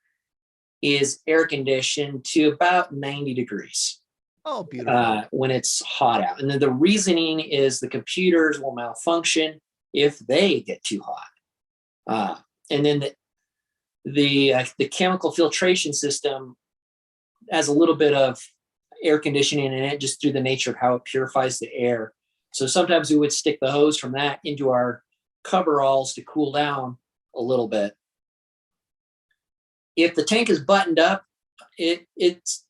is air conditioned to about 90 degrees. Oh, beautiful. When it's hot out. And then the reasoning is the computers will malfunction if they get too hot. And then the chemical filtration system has a little bit of air conditioning in it just through the nature of how it purifies the air. So sometimes we would stick the hose from that into our coveralls to cool down a little bit. If the tank is buttoned up, it's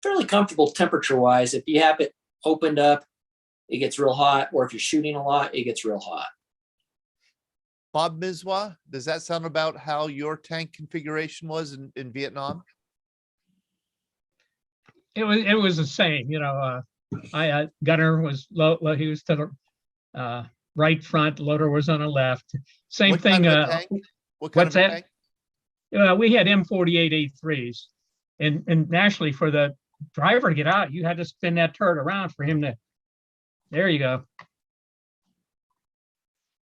fairly comfortable temperature wise. If you have it opened up, it gets real hot, or if you're shooting a lot, it gets real hot. Bob Mizwa, does that sound about how your tank configuration was in Vietnam? It was the same, Gunner was low, he was to the right front, loader was on the left. Same What thing. kind of a tank? What kind what's of a that? tank? We had M48 A3s, and naturally for the driver to get out, you had to spin that turret around for him to. There you go.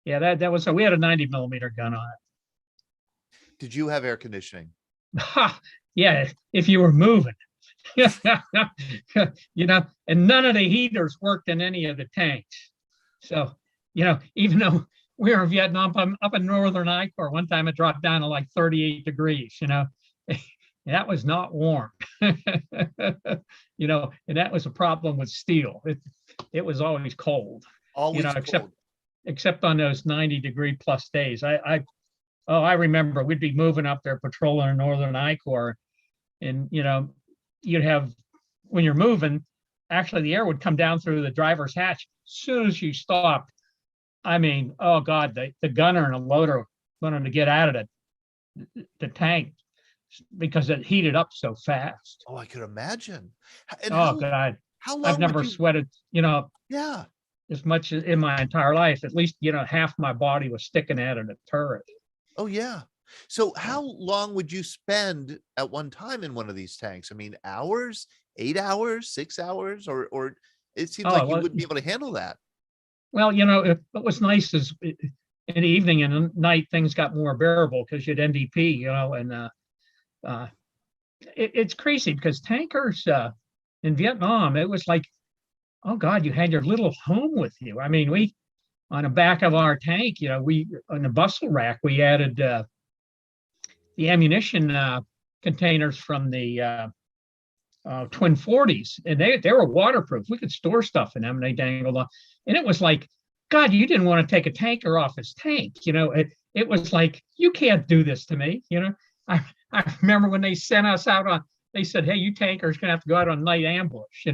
Yeah, that was we had a 90 millimeter gun on it. Did you have air conditioning? Yeah, if you were moving. And none of the heaters worked in any of the tanks. So, even though we were in Vietnam, up in Northern Icor, one time it dropped down to like 38 degrees, that was not warm. And that was a problem with steel. It was always cold. Always cold. Except on those 90 degree plus days. I remember we'd be moving up there patrolling in Northern Icor, and you'd have, when you're moving, actually the air would come down through the driver's hatch. As soon as you stopped, oh God, the gunner and the loader wanted to get out of the tank because it heated up so fast. Oh, I could imagine. And God, how long I've never sweated, yeah, as much as in my entire life. At least, half my body was sticking out of the turret. Oh, yeah. So how long would you spend at one time in one of these tanks? I mean, hours, 8 hours, 6 hours, or it seems like you wouldn't be able to handle that. Well, what was nice is in the evening and the night, things got more bearable because you had NDP, and it's crazy because tankers in Vietnam, it was like, oh God, you had your little home with you. I mean, we, on the back of our tank, we, on the bustle rack, we added the ammunition containers from the twin 40s, and they were waterproof. We could store stuff in them, and they dangled on. And it was like, God, you didn't want to take a tanker off his tank. It was like, you can't do this to me. I remember when they sent us out they said, hey, you tankers gonna have to go out on night ambush,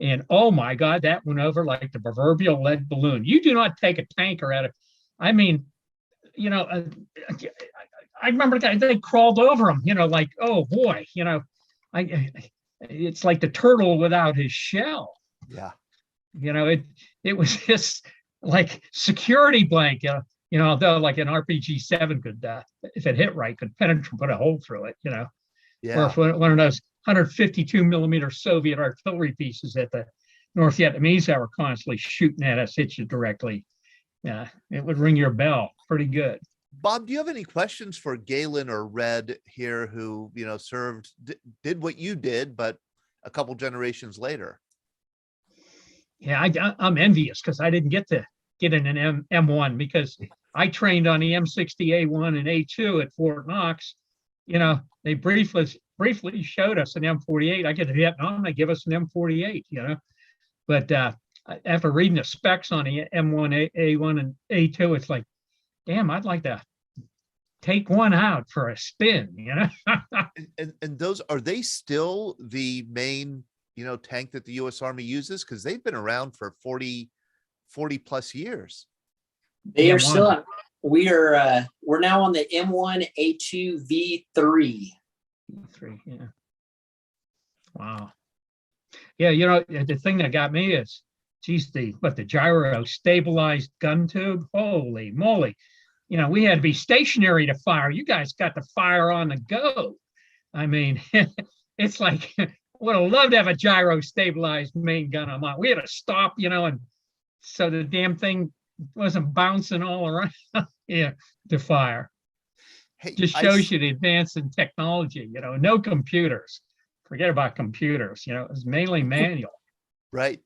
and oh my God, that went over like the proverbial lead balloon. You do not take a tanker out of, I I remember they crawled over him, like, oh boy, it's like the turtle without his shell. Yeah. It was just like security blanket, though like an RPG-7 could, if it hit right, could penetrate, put a hole through it, Or Yeah. if one of those 152 millimeter Soviet artillery pieces that the North Vietnamese that were constantly shooting at us hit you directly, it would ring your bell pretty good. Bob, do you have any questions for Galen or Red here, who served, did what you did, but a couple generations later? Yeah, I'm envious because I didn't get to get in an M1 because I trained on the M60A1 and A2 at Fort Knox. They briefly showed us an M48. I get to Vietnam, they give us an M48. But after reading the specs on the M1, A1, and A2, it's like, damn, I'd like to take one out for a spin. And those, are they still the main tank that the U.S. Army uses? Because they've been around for 40 plus years. They are M1. still. We're now on the M1 A2 V3. Yeah. Wow. Yeah, the thing that got me is, geez, the gyro stabilized gun tube. Holy moly. We had to be stationary to fire. You guys got to fire on the go. I mean, it's like, would have loved to have a gyro stabilized main gun on mine. We had to stop, and so the damn thing wasn't bouncing all around to fire. Hey, Just shows you the advance in technology, no computers. Forget about computers, it was mainly manual. Right.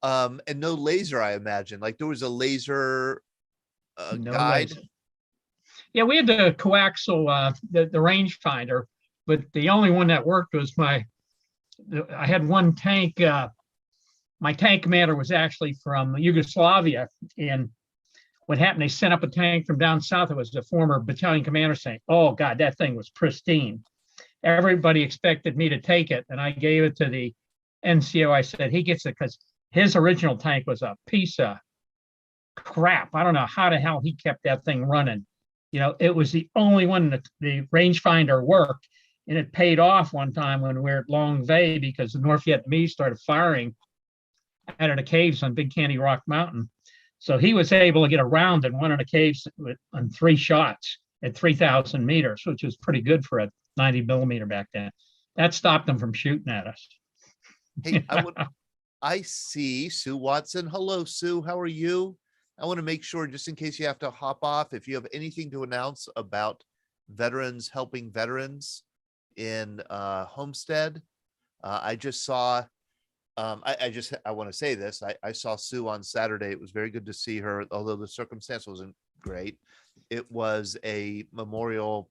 And no laser, I imagine. Like there was a laser No guide. laser. Yeah, we had the coaxial, the rangefinder, but the only one that worked was I had one tank. My tank commander was actually from Yugoslavia, and what happened, they sent up a tank from down south. It was the former battalion commander saying, oh God, that thing was pristine. Everybody expected me to take it, and I gave it to the NCO. I said, he gets it because his original tank was a piece of crap. I don't know how the hell he kept that thing running. It was the only one that the rangefinder worked, and it paid off one time when we were at Long Vay because the North Vietnamese started firing out of the caves on Big Candy Rock Mountain. So he was able to get around in one of the caves on 3 shots at 3,000 meters, which was pretty good for a 90 millimeter back then. That stopped them from shooting at us. Hey, I see Sue Watson. Hello, Sue. How are you? I want to make sure, just in case you have to hop off, if you have anything to announce about veterans helping veterans in Homestead. I just saw, I want to say this. I saw Sue on Saturday. It was very good to see her, although the circumstance wasn't great. It was a memorial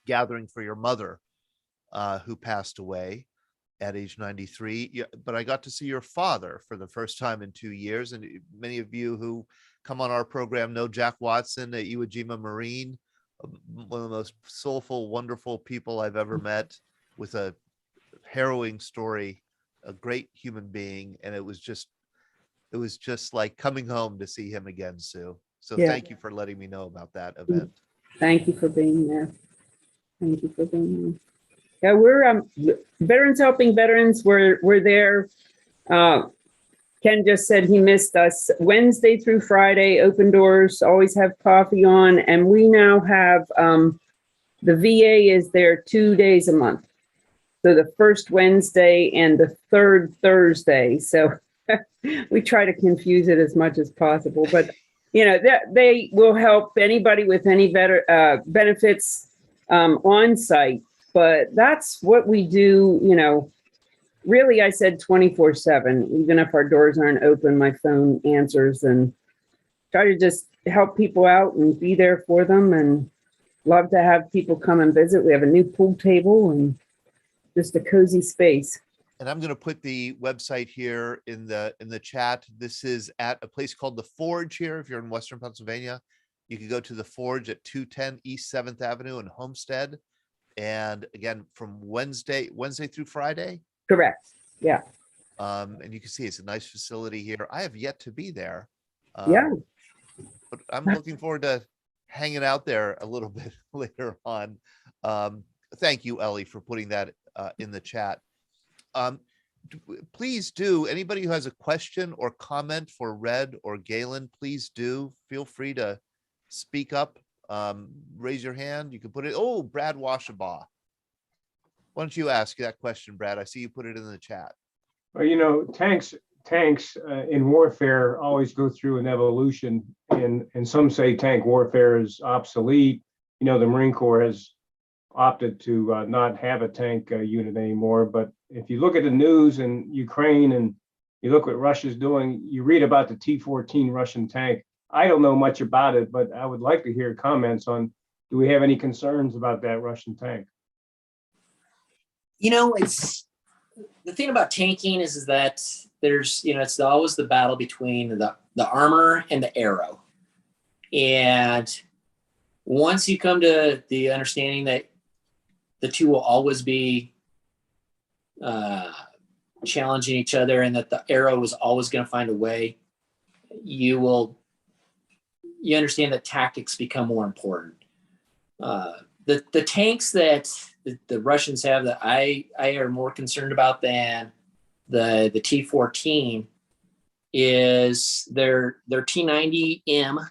gathering for your mother, who passed away at age 93. But I got to see your father for the first time in 2 years. And many of you who come on our program know Jack Watson at Iwo Jima Marine, one of the most soulful, wonderful people I've ever met, with a harrowing story, a great human being. And it was just like coming home to see him again, Sue. So Yeah. Thank you for letting me know about that event. Thank you for being there. Thank you for being there. Yeah, we're veterans helping veterans. We're there. Ken just said he missed us. Wednesday through Friday, open doors, always have coffee on. And we now have, the VA is there 2 days a month. So the first Wednesday and the third Thursday. So we try to confuse it as much as possible, but they will help anybody with any benefits on site. But that's what we do, really, I said 24/7, even if our doors aren't open, my phone answers, and try to just help people out and be there for them, and love to have people come and visit. We have a new pool table and just a cozy space. And I'm going to put the website here in the chat. This is at a place called The Forge here. If you're in Western Pennsylvania, you can go to The Forge at 210 East 7th Avenue in Homestead. And again, from Wednesday through Friday. Correct. Yeah. And you can see it's a nice facility here. I have yet to be there. Yeah. But I'm looking forward to hanging out there a little bit later on. Thank you, Ellie, for putting that in the chat. Please do, anybody who has a question or comment for Red or Galen, please do feel free to speak up. Raise your hand. You can put it. Oh, Brad Washabaugh. Why don't you ask that question, Brad? I see you put it in the chat. Well, you know, tanks in warfare always go through an evolution, and some say tank warfare is obsolete. You know, the Marine Corps has opted to not have a tank unit anymore. But if you look at the news in Ukraine and you look what Russia's doing, you read about the T-14 Russian tank. I don't know much about it, but I would like to hear comments on, do we have any concerns about that Russian tank? You know, it's the thing about tanking is that there's, you know, it's always the battle between the armor and the arrow. And once you come to the understanding that the two will always be challenging each other and that the arrow is always going to find a way, you understand that tactics become more important. The tanks that the Russians have that I are more concerned about than the T-14 is their T-90M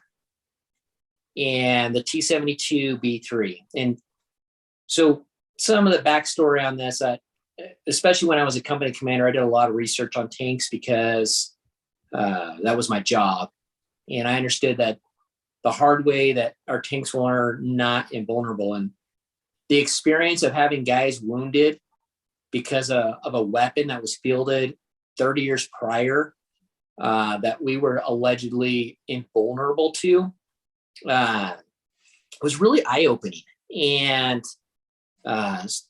and the T-72B3. And so some of the backstory on this, especially when I was a company commander, I did a lot of research on tanks because that was my job. And I understood that the hard way that our tanks were not invulnerable. And the experience of having guys wounded because of a weapon that was fielded 30 years prior that we were allegedly invulnerable to was really eye-opening. And as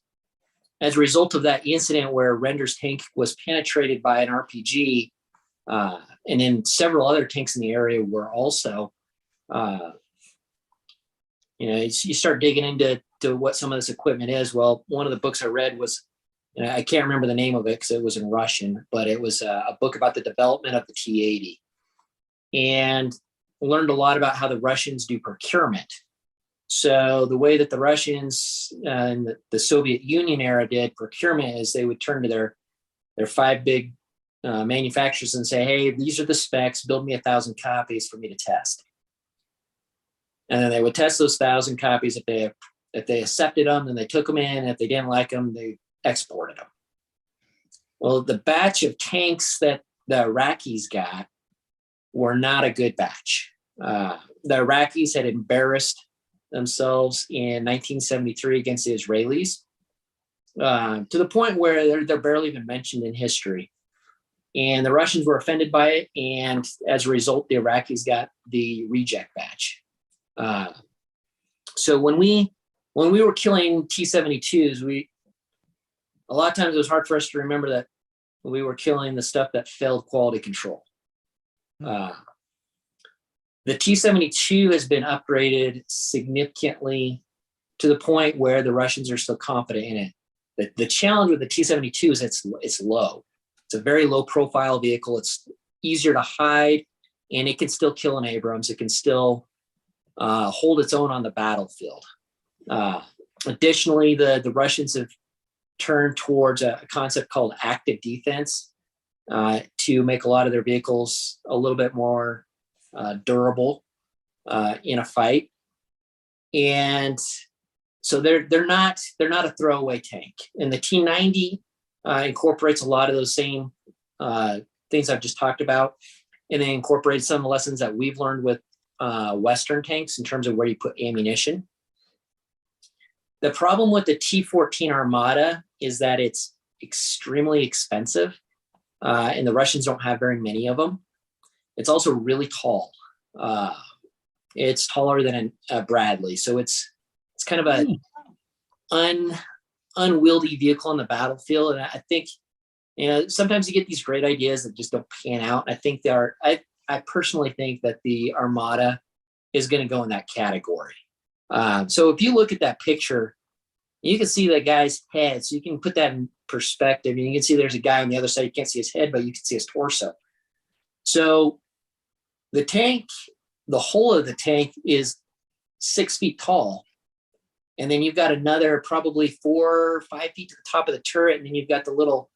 a result of that incident where Render's tank was penetrated by an RPG, and then several other tanks in the area were also, you know, you start digging into what some of this equipment is. Well, one of the books I read was, and I can't remember the name of it because it was in Russian, but it was a book about the development of the T-80, and learned a lot about how the Russians do procurement. So the way that the Russians in the Soviet Union era did procurement is they would turn to their five big manufacturers and say, hey, these are the specs, build me 1,000 copies for me to test. And then they would test those 1,000 copies. If they accepted them, then they took them in. If they didn't like them, they exported them. Well, the batch of tanks that the Iraqis got were not a good batch. The Iraqis had embarrassed themselves in 1973 against the Israelis to the point where they're barely even mentioned in history. And the Russians were offended by it. And as a result, the Iraqis got the reject batch. So when we were killing T-72s, a lot of times it was hard for us to remember that we were killing the stuff that failed quality control. The T-72 has been upgraded significantly to the point where the Russians are still confident in it. The challenge with the T-72 is it's low. It's a very low profile vehicle. It's easier to hide, and it can still kill an Abrams. It can still hold its own on the battlefield. Additionally, the Russians have turned towards a concept called active defense to make a lot of their vehicles a little bit more durable in a fight. And so they're not a throwaway tank. And the T-90 incorporates a lot of those same things I've just talked about, and they incorporate some of the lessons that we've learned with Western tanks in terms of where you put ammunition. The problem with the T-14 Armada is that it's extremely expensive, and the Russians don't have very many of them. It's also really tall. It's taller than a Bradley, so it's kind of a unwieldy vehicle on the battlefield. And I think, you know, sometimes you get these great ideas that just don't pan out. I think I personally think that the Armada is going to go in that category. So if you look at that picture, you can see that guy's head. So you can put that in perspective. And you can see there's a guy on the other side. You can't see his head, but you can see his torso. So the tank, the whole of the tank is 6 feet tall. And then you've got another probably 4 or 5 feet to the top of the turret. And then you've got the little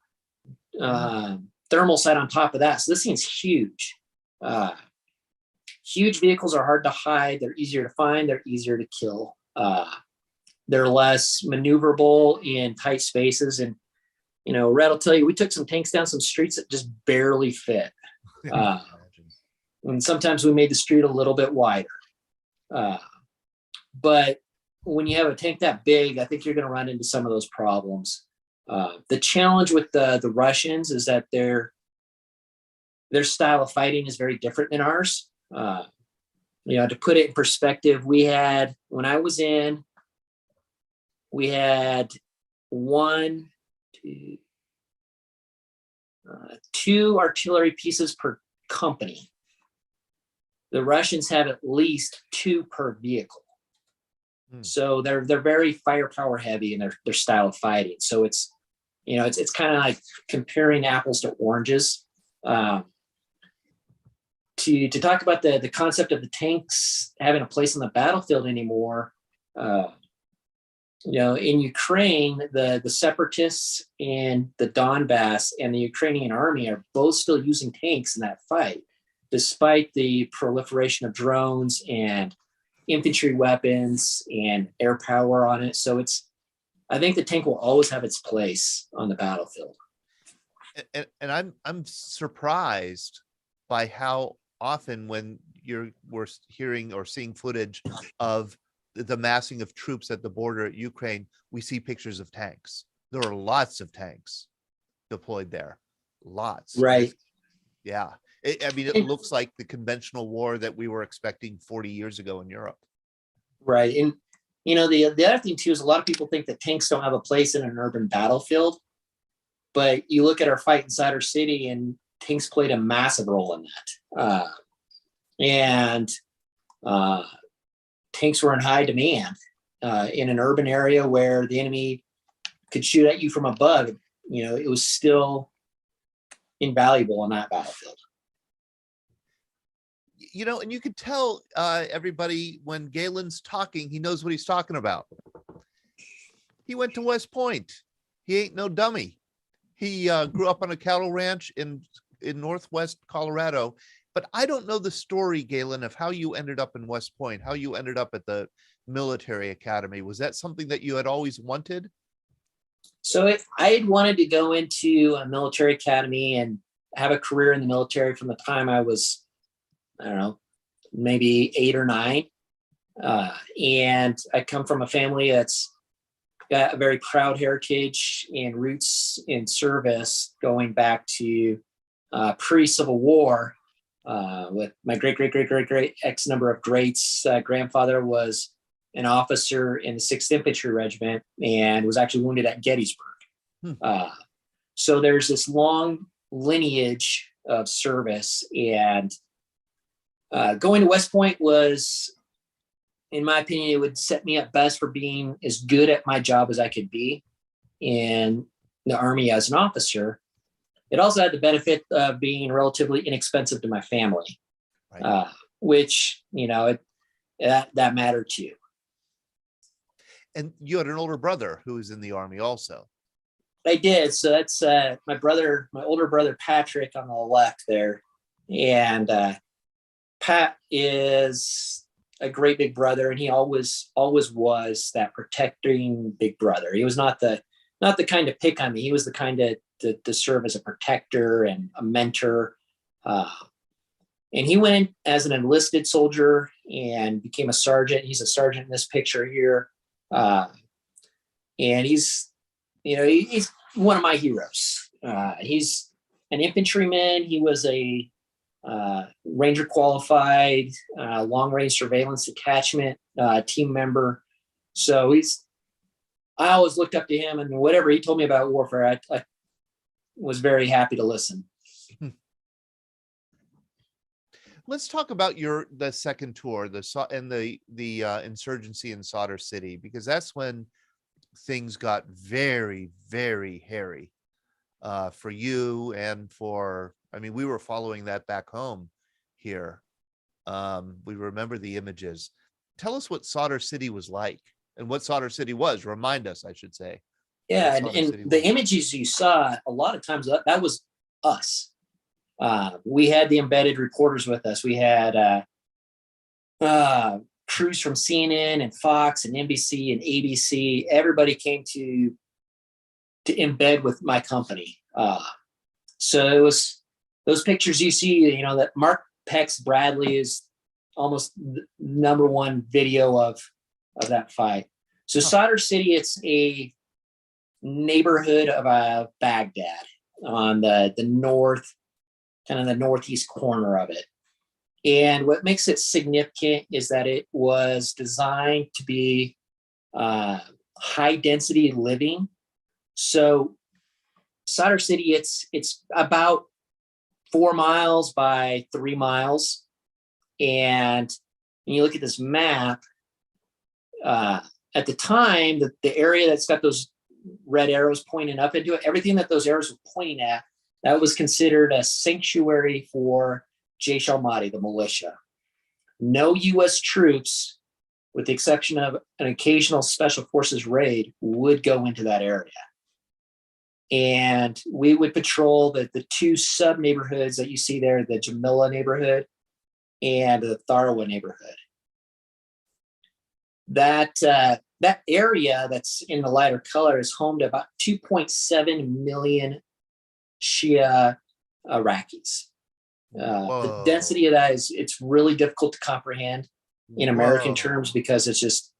thermal sight on top of that. So this thing's huge. Huge vehicles are hard to hide. They're easier to find. They're easier to kill. They're less maneuverable in tight spaces. And, you know, Red will tell you, we took some tanks down some streets that just barely fit. And sometimes we made the street a little bit wider. But when you have a tank that big, I think you're going to run into some of those problems. The challenge with the Russians is that their style of fighting is very different than ours. You know, to put it in perspective, when I was in, we had 2 artillery pieces per company. The Russians have at least 2 per vehicle. So they're very firepower heavy in their style of fighting. So it's, you know, it's kind of like comparing apples to oranges. To talk about the concept of the tanks having a place on the battlefield anymore, you know, in Ukraine, the separatists and the Donbass and the Ukrainian army are both still using tanks in that fight, despite the proliferation of drones and infantry weapons and air power on it. So I think the tank will always have its place on the battlefield. And I'm surprised by how often when we're hearing or seeing footage of the massing of troops at the border at Ukraine, we see pictures of tanks. There are lots of tanks deployed there. Lots. Right. Yeah. I mean, it looks like the conventional war that we were expecting 40 years ago in Europe. Right. And, you know, the other thing too is a lot of people think that tanks don't have a place in an urban battlefield. But you look at our fight in Sadr City and tanks played a massive role in that. Tanks were in high demand in an urban area where the enemy could shoot at you from above. You know, it was still invaluable on that battlefield. You know, and you could tell everybody when Galen's talking, he knows what he's talking about. He went to West Point. He ain't no dummy. He grew up on a cattle ranch in Northwest Colorado. But I don't know the story, Galen, of how you ended up in West Point, how you ended up at the military academy. Was that something that you had always wanted? So I had wanted to go into a military academy and have a career in the military from the time I was, I don't know, maybe 8 or 9. And I come from a family that's got a very proud heritage and roots in service going back to pre-Civil War with my great X number of greats. Grandfather was an officer in the 6th Infantry Regiment and was actually wounded at Gettysburg. So there's this long lineage of service, and going to West Point was, in my opinion, it would set me up best for being as good at my job as I could be in the Army as an officer. It also had the benefit of being relatively inexpensive to my family, right. Which, you know, that mattered too. And you had an older brother who was in the Army also. I did. So that's my older brother, Patrick, on the left there. And Pat is a great big brother, and he always was that protecting big brother. He was not the kind to pick on me. He was the kind to serve as a protector and a mentor. And he went in as an enlisted soldier and became a sergeant. He's a sergeant in this picture here. And he's one of my heroes. He's an infantryman. He was a Ranger qualified, long range surveillance detachment team member. So I always looked up to him, and whatever he told me about warfare, I was very happy to listen. Let's talk about the second tour, the insurgency in Sauder City, because that's when things got very, very hairy for you and for. I mean, we were following that back home here. We remember the images. tell us what Sauder City was like and what Sauder City was. Remind us, I should say. Yeah, What Sauder and City the was. images you saw, a lot of times that was us. We had the embedded reporters with us. We had crews from CNN and Fox and NBC and ABC. Everybody came to embed with my company. So it was those pictures you see, you know, that Mark Peck's Bradley is almost the number one video of that fight. So Sadr City, it's a neighborhood of Baghdad on the north, kind of the northeast corner of it. And what makes it significant is that it was designed to be high density living. So Sadr City, it's about 4 miles by 3 miles. And when you look at this map, at the time, the area that's got those red arrows pointing up into it, everything that those arrows were pointing at, that was considered a sanctuary for Jaish al-Mahdi, the militia. No U.S. troops, with the exception of an occasional special forces raid, would go into that area. And we would patrol the two sub-neighborhoods that you see there, the Jamila neighborhood and the Tharwa neighborhood. That area that's in the lighter color is home to about 2.7 million Shia Iraqis. The density of that it's really difficult to comprehend in American terms, because it's just,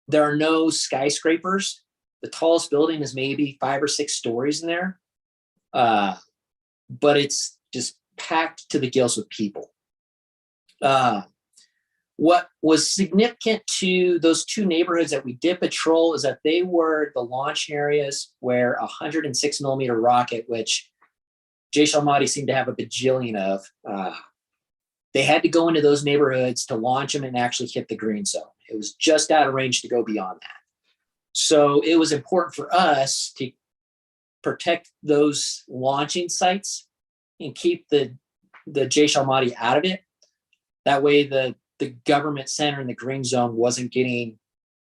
there are no skyscrapers. The tallest building is maybe 5 or 6 stories in there. But it's just packed to the gills with people. What was significant to those two neighborhoods that we did patrol is that they were the launch areas where a 106 millimeter rocket, which Jaish al-Mahdi seemed to have a bajillion of, they had to go into those neighborhoods to launch them and actually hit the green zone. It was just out of range to go beyond that. So it was important for us to protect those launching sites and keep the Jaish al-Mahdi out of it. That way the government center in the green zone wasn't getting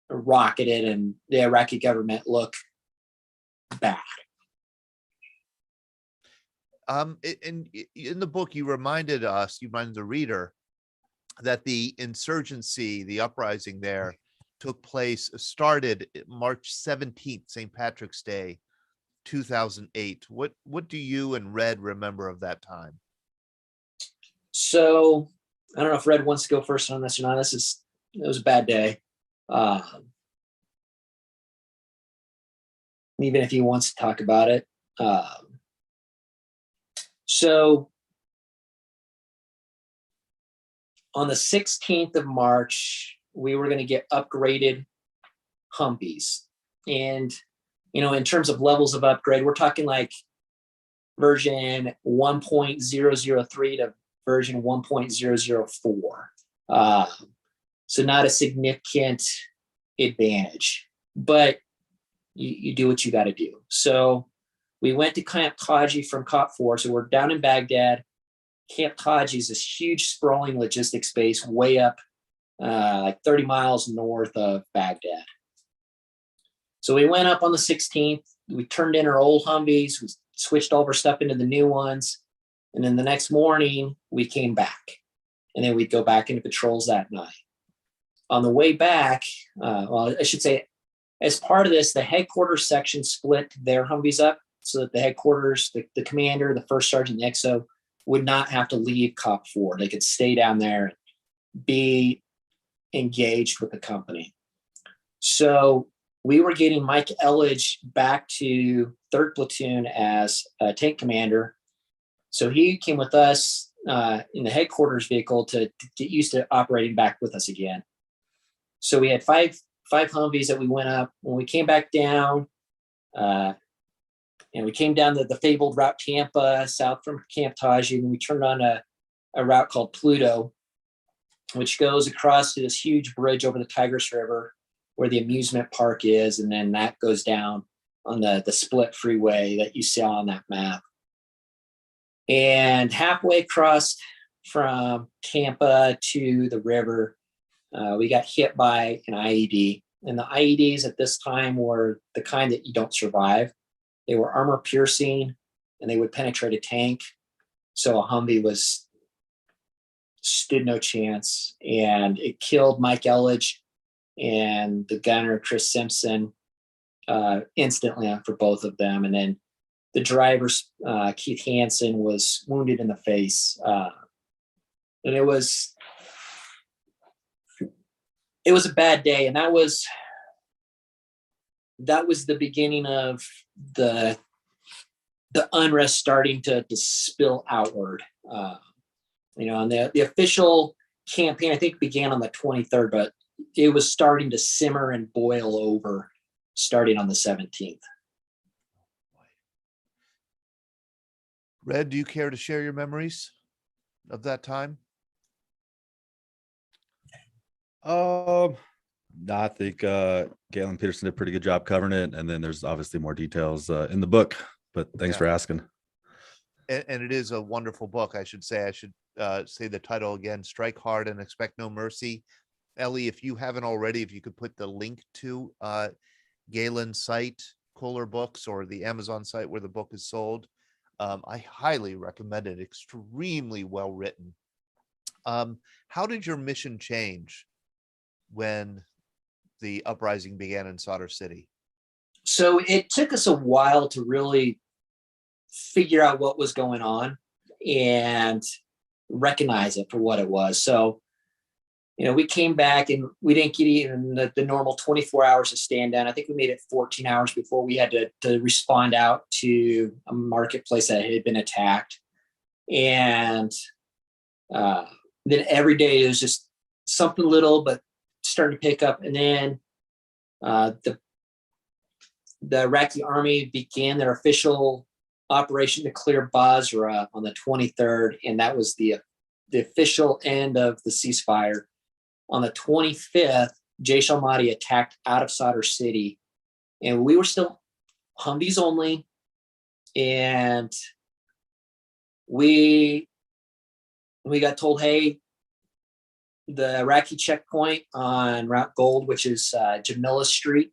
rocketed and the Iraqi government look bad. In the book, you reminded the reader, that the insurgency, the uprising there, started March 17th, St. Patrick's Day, 2008. What do you and Red remember of that time? So I don't know if Red wants to go first on this or not. It was a bad day. Even if he wants to talk about it. So on the 16th of March, we were going to get upgraded Humvees. And, you know, in terms of levels of upgrade, we're talking like version 1.003 to version 1.004. So not a significant advantage, but you do what you got to do. So we went to Camp Taji from Cop 4. So we're down in Baghdad. Camp Taji is this huge sprawling logistics base way up like 30 miles north of Baghdad. So we went up on the 16th. We turned in our old Humvees. We switched all of our stuff into the new ones. And then the next morning, we came back. And then we'd go back into patrols that night. On the way back, well, I should say, as part of this, the headquarters section split their Humvees up so that the headquarters, the commander, the first sergeant, the XO, would not have to leave Cop 4. They could stay down there and be engaged with the company. So we were getting Mike Elledge back to 3rd Platoon as a tank commander. So he came with us in the headquarters vehicle to get used to operating back with us again. So we had five Humvees that we went up. When we came back down, and we came down the fabled Route Tampa, south from Camp Taji, and we turned on a route called Pluto, which goes across to this huge bridge over the Tigris River where the amusement park is, and then that goes down on the split freeway that you saw on that map. And halfway across from Tampa to the river, we got hit by an IED. And the IEDs at this time were the kind that you don't survive. They were armor piercing and they would penetrate a tank. So a Humvee stood no chance, and it killed Mike Elledge and the gunner, Chris Simpson, instantly for both of them. And then the driver, Keith Hansen, was wounded in the face. And it was a bad day. And that was the beginning of the unrest starting to spill outward. And the official campaign, I think, began on the 23rd, but it was starting to simmer and boil over starting on the 17th. Red, do you care to share your memories of that time? I think Galen Peterson did a pretty good job covering it, and then there's obviously more details in the book. But thanks for asking. And it is a wonderful book. I should say the title again: "Strike Hard and Expect No Mercy." Ellie, if you haven't already, if you could put the link to Galen's site, Kohler Books, or the Amazon site where the book is sold. I highly recommend it. Extremely well written. How did your mission change when the uprising began in Sauder City? So it took us a while to really figure out what was going on and recognize it for what it was. So, we came back and we didn't get even the normal 24 hours of stand down. I think we made it 14 hours before we had to respond out to a marketplace that had been attacked. And then every day it was just something little, but starting to pick up. And then the Iraqi army began their official operation to clear Basra on the 23rd. And that was the official end of the ceasefire. On the 25th, Jaish al-Mahdi attacked out of Sadr City, and we were still Humvees only. And we got told, hey, the Iraqi checkpoint on Route Gold, which is Jamila Street,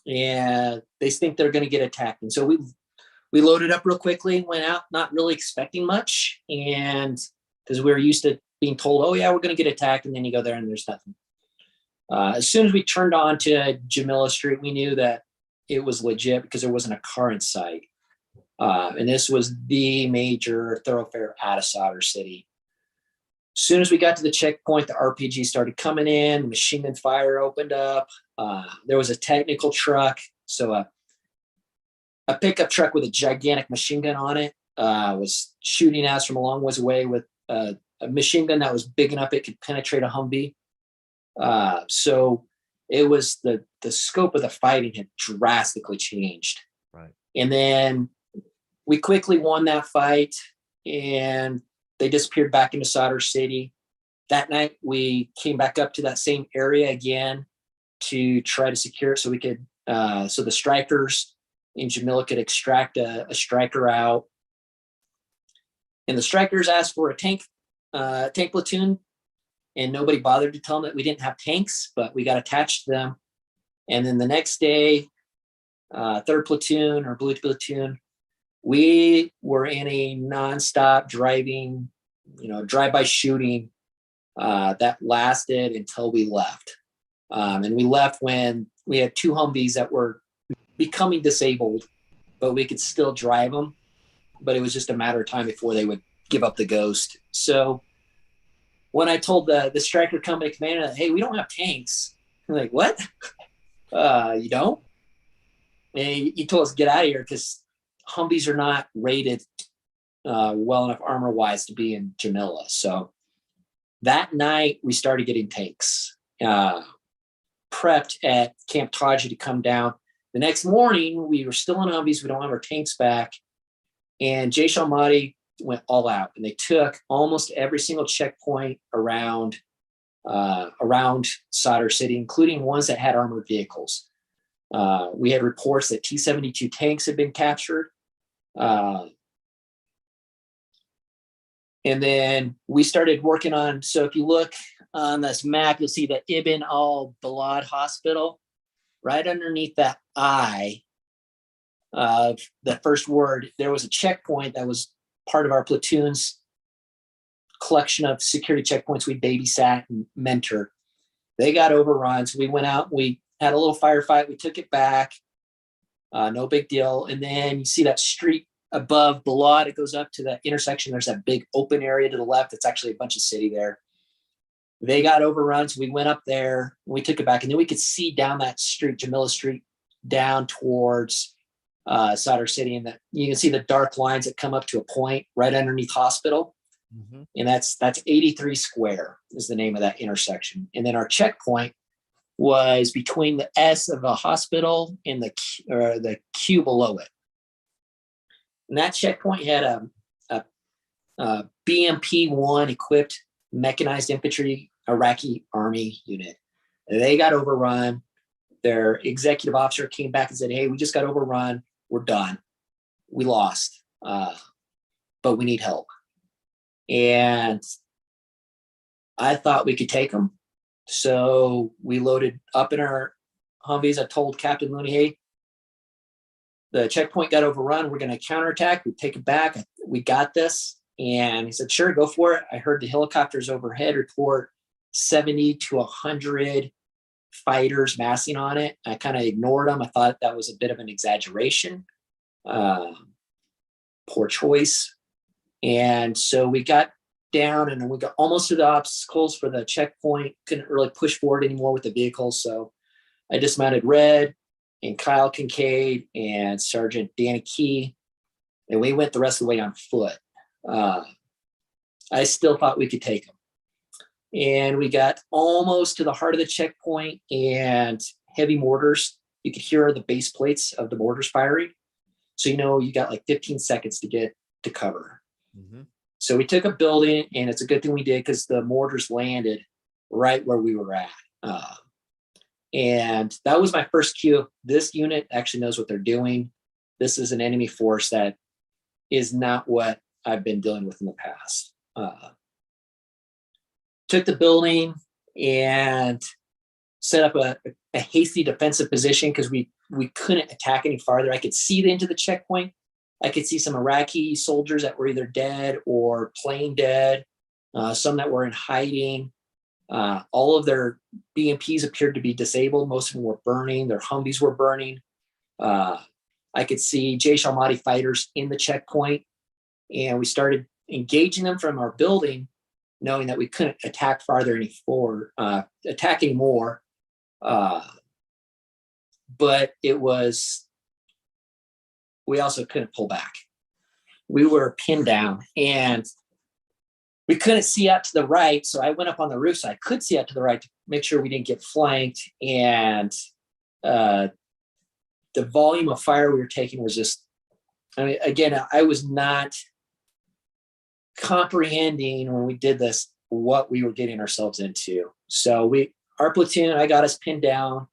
and they think they're going to get attacked. And so we loaded up real quickly, went out, not really expecting much, and because we were used to being told, oh yeah, we're going to get attacked, and then you go there and there's nothing. As soon as we turned on to Jamila Street, we knew that it was legit because there wasn't a car in sight. And this was the major thoroughfare out of Sauder City. As soon as we got to the checkpoint, the RPG started coming in, machine gun fire opened up. There was a technical truck. So a pickup truck with a gigantic machine gun on it was shooting at us from a long ways away with a machine gun that was big enough it could penetrate a Humvee. So it was the scope of the fighting had drastically changed. Right. And then we quickly won that fight, and they disappeared back into Sadr City. That night, we came back up to that same area again to try to secure it so we could, so the strikers in Jamila could extract a striker out. And the strikers asked for a tank platoon, and nobody bothered to tell them that we didn't have tanks, but we got attached to them. And then the next day, 3rd platoon or blue platoon, we were in a nonstop driving, drive-by shooting that lasted until we left. And we left when we had 2 Humvees that were becoming disabled, but we could still drive them. But it was just a matter of time before they would give up the ghost. So when I told the striker company commander, hey, we don't have tanks. I'm like, what? You don't? And he told us to get out of here because Humvees are not rated well enough armor-wise to be in Jamila. So that night we started getting tanks, prepped at Camp Taji to come down. The next morning we were still in Humvees. We don't have our tanks back. And Jaish al-Mahdi went all out, and they took almost every single checkpoint around Sadr City, including ones that had armored vehicles. We had reports that T-72 tanks had been captured. And then we started working on, so if you look on this map, you'll see the Ibn al-Balad Hospital. Right underneath that I of the first word, there was a checkpoint that was part of our platoon's collection of security checkpoints we babysat and mentored. They got overrun, so we went out, we had a little firefight, we took it back, no big deal. And then you see that street above Balad, it goes up to the intersection. There's that big open area to the left. It's actually a bunch of city there. They got overrun, so we went up there, and we took it back, and then we could see down that street, Jamila Street, down towards Sadr City, and you can see the dark lines that come up to a point right underneath hospital. Mm-hmm. And that's 83 Square is the name of that intersection. And then our checkpoint was between the S of a hospital and the Q below it. And that checkpoint had a BMP-1 equipped mechanized infantry Iraqi army unit. They got overrun. Their executive officer came back and said, "Hey, we just got overrun. We're done. We lost, but we need help." And I thought we could take them. So we loaded up in our Humvees. I told Captain Looney, "Hey, the checkpoint got overrun. We're going to counterattack. We take it back. We got this." And he said, "Sure, go for it." I heard the helicopters overhead report 70 to 100 fighters massing on it. I kind of ignored them. I thought that was a bit of an exaggeration. Poor choice. And so we got down and we got almost to the obstacles for the checkpoint. Couldn't really push forward anymore with the vehicle. So I dismounted Red and Kyle Kincaid and Sergeant Danny Key. And we went the rest of the way on foot. I still thought we could take them. And we got almost to the heart of the checkpoint, and heavy mortars. You could hear the base plates of the mortars firing. So, you got like 15 seconds to get to cover. Mm-hmm. So we took a building, and it's a good thing we did because the mortars landed right where we were at. And that was my first cue. This unit actually knows what they're doing. This is an enemy force that is not what I've been dealing with in the past. Took the building and set up a hasty defensive position because we couldn't attack any farther. I could see into the checkpoint. I could see some Iraqi soldiers that were either dead or plain dead, some that were in hiding. All of their BMPs appeared to be disabled. Most of them were burning. Their Humvees were burning. I could see Jaish al-Mahdi fighters in the checkpoint, and we started engaging them from our building, knowing that we couldn't attack attack anymore. But we also couldn't pull back. We were pinned down and we couldn't see out to the right. So I went up on the roof so I could see out to the right to make sure we didn't get flanked. And the volume of fire we were taking was just, again, I was not comprehending when we did this what we were getting ourselves into. So our platoon, I got us pinned down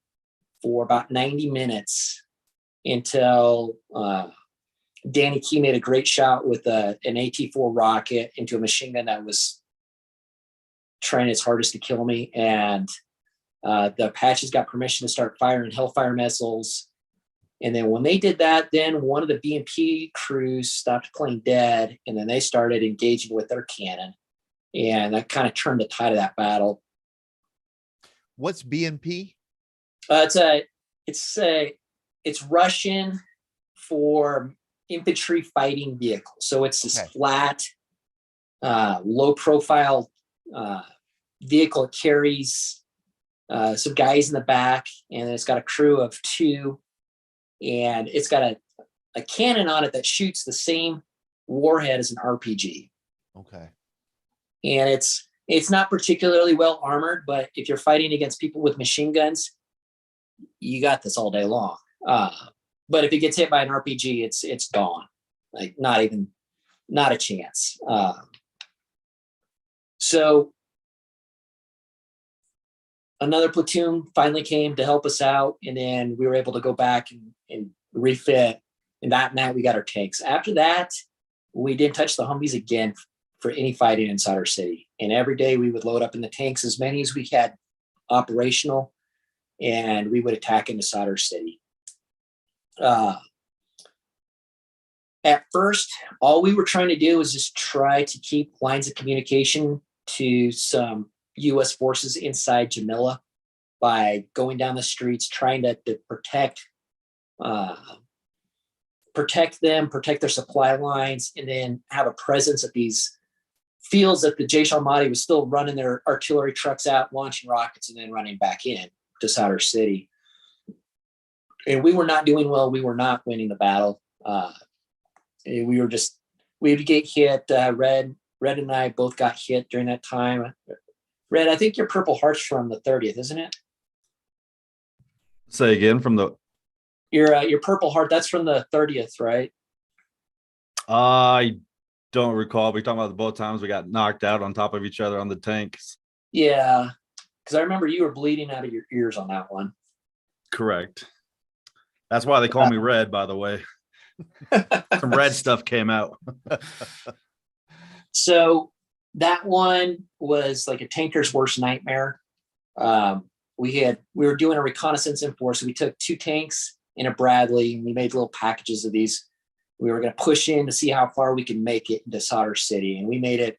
for about 90 minutes until Danny Key made a great shot with an AT-4 rocket into a machine gun that was trying its hardest to kill me. And the Apaches got permission to start firing Hellfire missiles. And then when they did that, then one of the BMP crews stopped playing dead, and then they started engaging with their cannon. And that kind of turned the tide of that battle. What's BMP? It's Russian for infantry fighting vehicle. So it's this flat, low profile vehicle. It carries some guys in the back, and it's got a crew of 2. And it's got a cannon on it that shoots the same warhead as an RPG. Okay. And it's not particularly well armored, but if you're fighting against people with machine guns, you got this all day long. But if it gets hit by an RPG, it's gone. Like not a chance. So another platoon finally came to help us out, and then we were able to go back and refit. And that night we got our tanks. After that, we didn't touch the Humvees again for any fighting in Sadr City. And every day we would load up in the tanks, as many as we had operational, and we would attack into Sadr City. At first, all we were trying to do was just try to keep lines of communication to some U.S. forces inside Jamila by going down the streets, trying to protect them, protect their supply lines, and then have a presence at these fields that the Jaish al-Mahdi was still running their artillery trucks out, launching rockets, and then running back in to Sadr City. And we were not doing well. We were not winning the battle. We would get hit. Red and I both got hit during that time. Red, I think your Purple Heart's from the 30th, isn't it? Say again, from the Your Purple Heart, that's from the 30th, right? I don't recall. We talking about both times we got knocked out on top of each other on the tanks. Yeah, because I remember you were bleeding out of your ears on that one. Correct. That's why they call me Red, by the way. Some red stuff came out. So that one was like a tanker's worst nightmare. We were doing a reconnaissance in force. So we took 2 tanks and a Bradley, and we made little packages of these. We were going to push in to see how far we could make it into Sauder City, and we made it.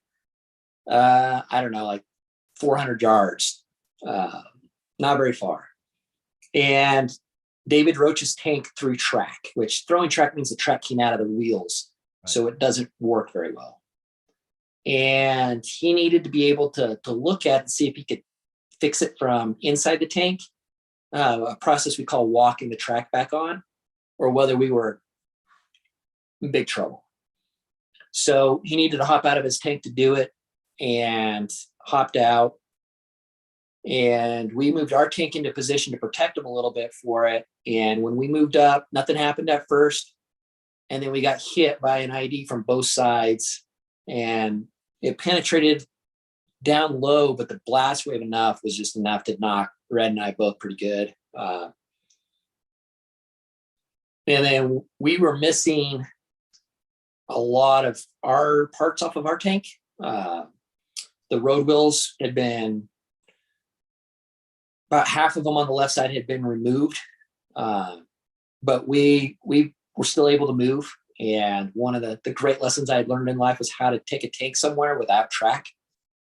I don't know, like 400 yards, not very far. And David Roach's tank threw track, which throwing track means the track came out of the wheels. Right. So it doesn't work very well. And he needed to be able to look at and see if he could fix it from inside the tank, a process we call walking the track back on, or whether we were in big trouble. So he needed to hop out of his tank to do it, and hopped out. And we moved our tank into position to protect him a little bit for it. And when we moved up, nothing happened at first. And then we got hit by an ID from both sides, and it penetrated down low, but the blast wave was just enough to knock Red and I both pretty good. And then we were missing a lot of our parts off of our tank. The road wheels had been, about half of them on the left side had been removed, but we were still able to move. And one of the great lessons I had learned in life was how to take a tank somewhere without track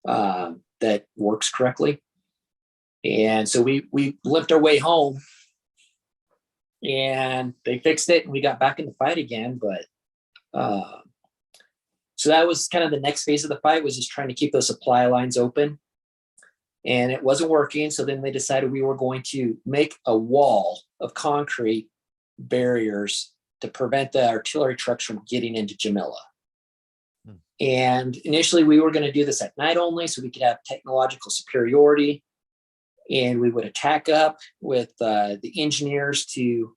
that works correctly. And so we limped our way home, and they fixed it, and we got back in the fight again. But so that was kind of the next phase of the fight, was just trying to keep those supply lines open. And it wasn't working. So then they decided we were going to make a wall of concrete barriers to prevent the artillery trucks from getting into Jamila. And initially we were going to do this at night only, so we could have technological superiority. And we would attack up with the engineers to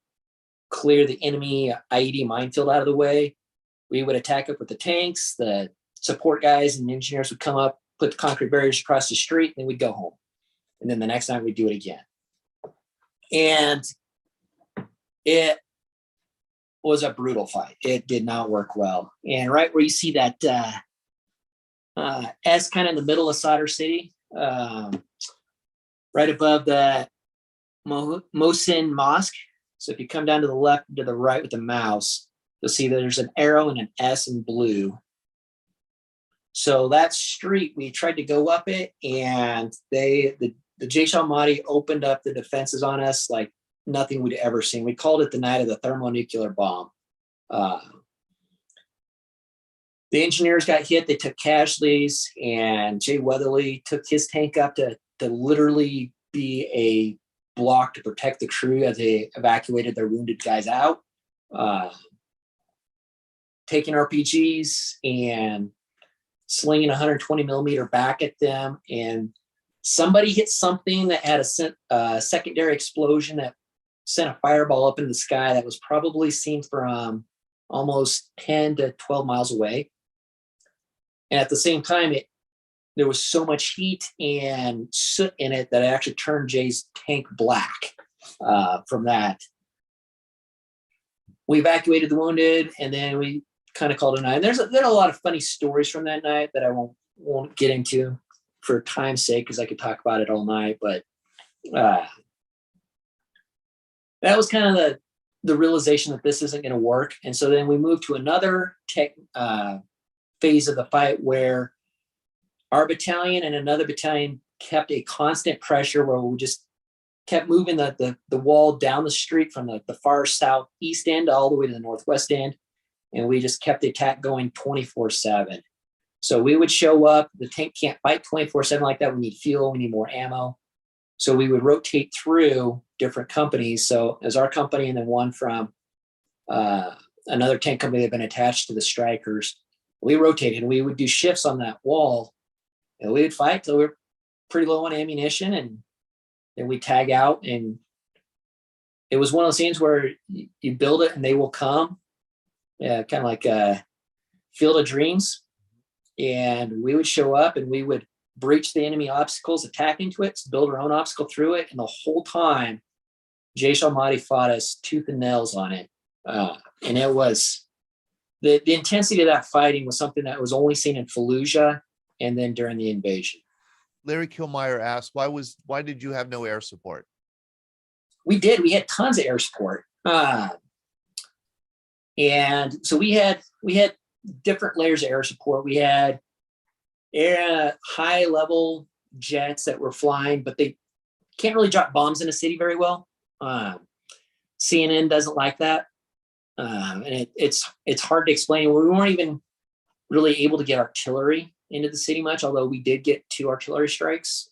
clear the enemy IED minefield out of the way. We would attack up with the tanks. The support guys and engineers would come up, put the concrete barriers across the street, and we'd go home. And then the next night we'd do it again. And it was a brutal fight. It did not work well. And right where you see that S kind of in the middle of Sadr City, right above the Mohsin Mosque. So if you come down to the left and to the right with the mouse, you'll see that there's an arrow and an S in blue. So that street, we tried to go up it, and the Jaish al-Mahdi opened up the defenses on us like nothing we'd ever seen. We called it the night of the thermonuclear bomb. The engineers got hit. They took casualties, and Jay Weatherly took his tank up to literally be a block to protect the crew as they evacuated their wounded guys out. Taking RPGs and slinging 120 millimeter back at them, and somebody hit something that had a secondary explosion that sent a fireball up in the sky that was probably seen from almost 10 to 12 miles away. And at the same time, there was so much heat and soot in it that it actually turned Jay's tank black from that. We evacuated the wounded, and then we kind of called a night. And there are a lot of funny stories from that night that I won't get into for time's sake, because I could talk about it all night. But that was kind of the realization that this isn't going to work. And so then we moved to another phase of the fight where our battalion and another battalion kept a constant pressure, where we just kept moving the wall down the street from the far southeast end all the way to the northwest end. And we just kept the attack going 24/7. So we would show up, the tank can't fight 24/7 like that. We need fuel, we need more ammo. So we would rotate through different companies. So as our company, and then one from another tank company that had been attached to the strikers, we rotated and we would do shifts on that wall, and we would fight till we were pretty low on ammunition, and then we tag out. And it was one of those things where you build it and they will come. Yeah, kind of like a Field of Dreams. And we would show up and we would breach the enemy obstacles, attack into it, build our own obstacle through it. And the whole time, Jaish al-Mahdi fought us tooth and nails on it. And it was, the intensity of that fighting was something that was only seen in Fallujah and then during the invasion. Larry Kilmeyer asked, why did you have no air support? We had tons of air support. And so we had different layers of air support. We had high level jets that were flying, but they can't really drop bombs in a city very well. CNN doesn't like that. And it's hard to explain. We weren't even really able to get artillery into the city much, although we did get 2 artillery strikes.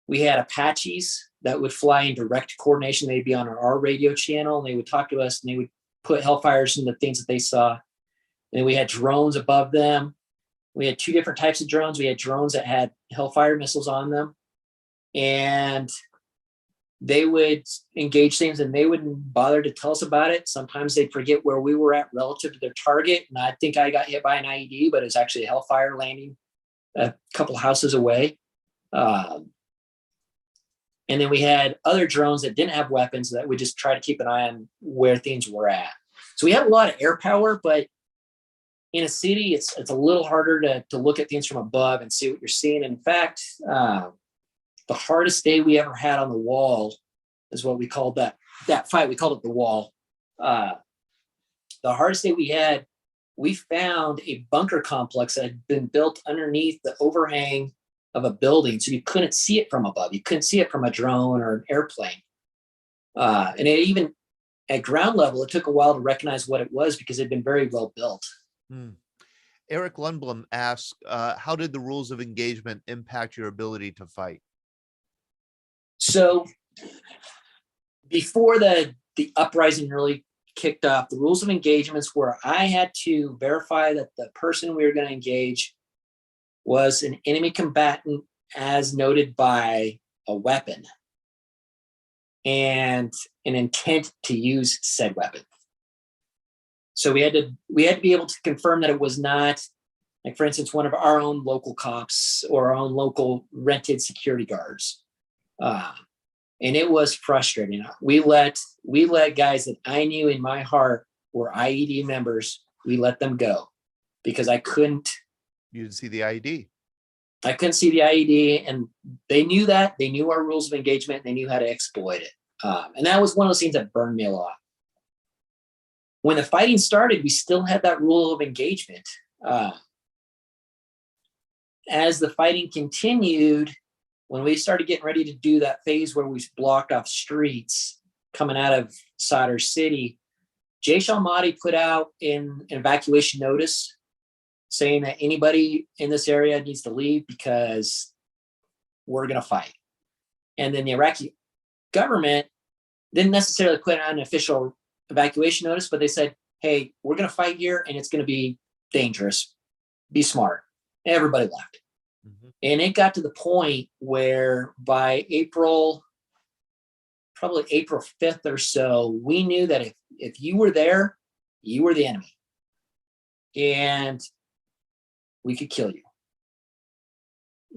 We had Apaches that would fly in direct coordination. They'd be on our radio channel, and they would talk to us, and they would put Hellfires in the things that they saw. And then we had drones above them. We had 2 different types of drones. We had drones that had Hellfire missiles on them, and they would engage things, and they wouldn't bother to tell us about it. Sometimes they'd forget where we were at relative to their target. And I think I got hit by an IED, but it's actually a Hellfire landing a couple houses away. And then we had other drones that didn't have weapons that would just try to keep an eye on where things were at. So we had a lot of air power, but in a city, it's a little harder to look at things from above and see what you're seeing. In fact, the hardest day we ever had on the wall is what we called that fight. We called it the wall. The hardest day we had, we found a bunker complex that had been built underneath the overhang of a building, so you couldn't see it from above. You couldn't see it from a drone or an airplane. And even at ground level, it took a while to recognize what it was because it had been very well built. Eric Lundblom asks, how did the rules of engagement impact your ability to fight? So before the uprising really kicked off, the rules of engagements were I had to verify that the person we were going to engage was an enemy combatant as noted by a weapon and an intent to use said weapon. So we had to be able to confirm that it was not, like, for instance, one of our own local cops or our own local rented security guards. And it was frustrating. We let guys that I knew in my heart were IED members, we let them go because I couldn't. You didn't see the IED. I couldn't see the IED, and they knew that. They knew our rules of engagement. They knew how to exploit it. And that was one of those things that burned me a lot. When the fighting started, we still had that rule of engagement. As the fighting continued, when we started getting ready to do that phase where we blocked off streets coming out of Sadr City, Jaish al-Mahdi put out an evacuation notice saying that anybody in this area needs to leave because we're going to fight. And then the Iraqi government didn't necessarily put out an official evacuation notice, but they said, hey, we're going to fight here and it's going to be dangerous. Be smart. Everybody left. And it got to the point where by probably April 5th or so, we knew that if you were there, you were the enemy. And we could kill you.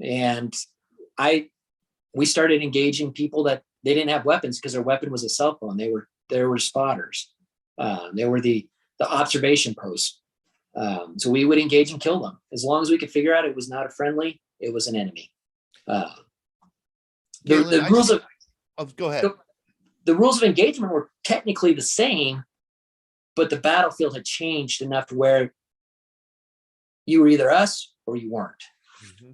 And we started engaging people that they didn't have weapons because their weapon was a cell phone. They were spotters. They were the the observation post. So we would engage and kill them as long as we could figure out it was not a friendly, it was an enemy. The rules of go ahead. The rules of engagement were technically the same, but the battlefield had changed enough to where you were either us or you weren't. Mm-hmm.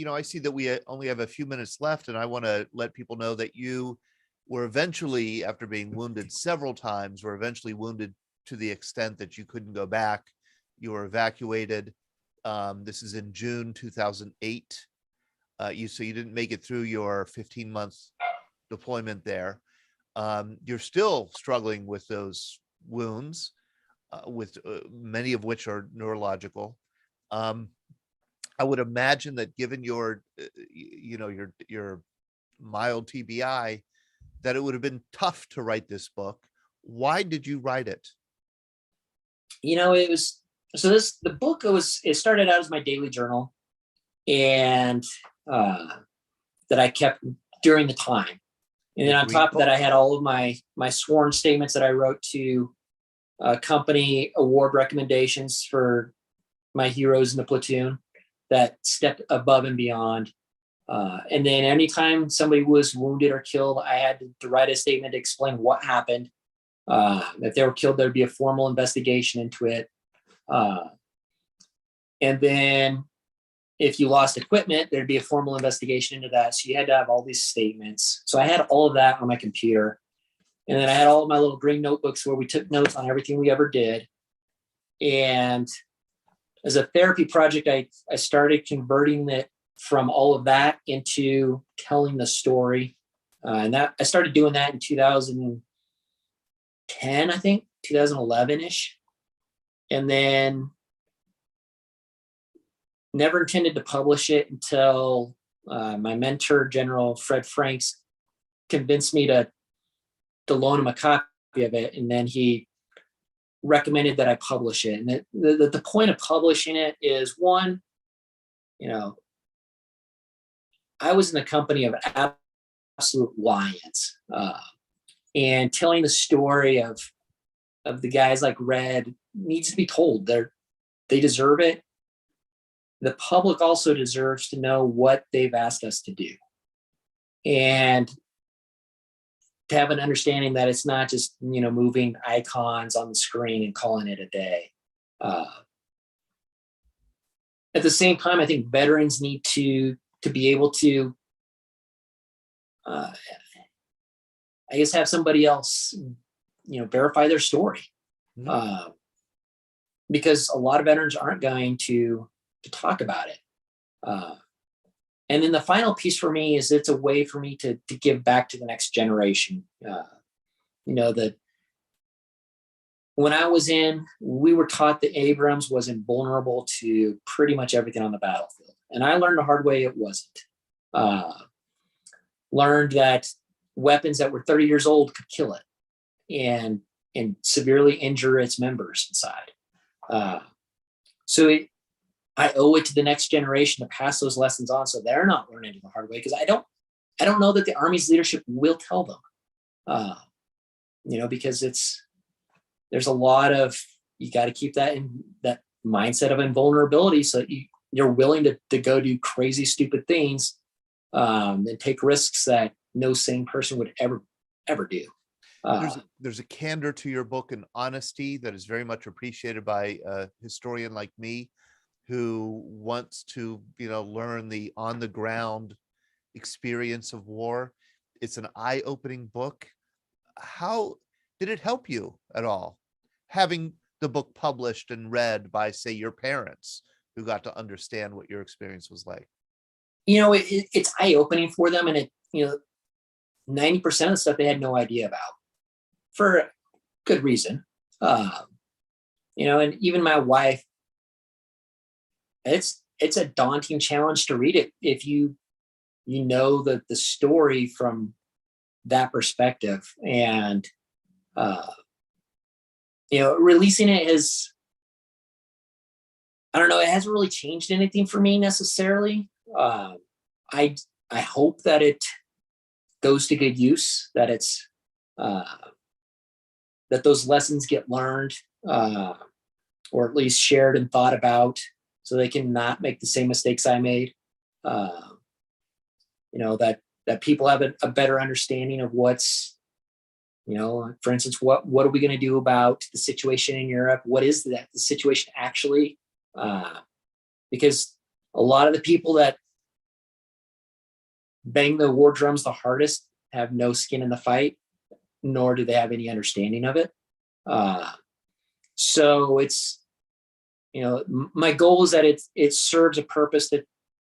I see that we only have a few minutes left, and I want to let people know that you were eventually, after being wounded several times, were eventually wounded to the extent that you couldn't go back. You were evacuated. This is in June 2008. So you didn't make it through your 15-month deployment there. You're still struggling with those wounds, with many of which are neurological. I would imagine that given your mild TBI, that it would have been tough to write this book. Why did you write it? The book it started out as my daily journal, and that I kept during the time. And then on top of that, I had all of my sworn statements that I wrote to company award recommendations for my heroes in the platoon that stepped above and beyond. And then anytime somebody was wounded or killed, I had to write a statement to explain what happened. If they were killed, there'd be a formal investigation into it. And then if you lost equipment, there'd be a formal investigation into that. So you had to have all these statements. So I had all of that on my computer. And then I had all of my little green notebooks where we took notes on everything we ever did. And as a therapy project, I started converting it from all of that into telling the story. And that I started doing that in 2010, I think, 2011-ish. And then never intended to publish it until my mentor, General Fred Franks, convinced me to loan him a copy of it. And then he recommended that I publish it. And the point of publishing it is, one, I was in the company of absolute lions, and telling the story of the guys like Red needs to be told. They deserve it. The public also deserves to know what they've asked us to do, and to have an understanding that it's not just moving icons on the screen and calling it a day. At the same time, I think veterans need to be able to, I guess, have somebody else, verify their story, because a lot of veterans aren't going to talk about it. And then the final piece for me is it's a way for me to give back to the next generation. That when I was we were taught that Abrams was invulnerable to pretty much everything on the battlefield. And I learned the hard way it wasn't. Learned that weapons that were 30 years old could kill it and severely injure its members inside. I owe it to the next generation to pass those lessons on, so they're not learning it the hard way, because I don't know that the Army's leadership will tell them, because there's a lot of, you got to keep that in that mindset of invulnerability, so that you're willing to go do crazy, stupid things, and take risks that no sane person would ever do. There's a candor to your book and honesty that is very much appreciated by a historian like me, who wants to, learn the on the ground experience of war. It's an eye-opening book. How did it help you at all, having the book published and read by, say, your parents, who got to understand what your experience was like? It's eye-opening for them, and 90% of the stuff they had no idea about, for good reason. And even my wife, it's a daunting challenge to read it if you know the story from that perspective. And releasing it is, I don't know, it hasn't really changed anything for me necessarily. I hope that it goes to good use, that it's that those lessons get learned, or at least shared and thought about, so they can not make the same mistakes I made. That people have a better understanding of what's, for instance, what are we going to do about the situation in Europe? What is the situation actually? Because a lot of the people that bang the war drums the hardest have no skin in the fight, nor do they have any understanding of it. So it's, my goal is that it serves a purpose to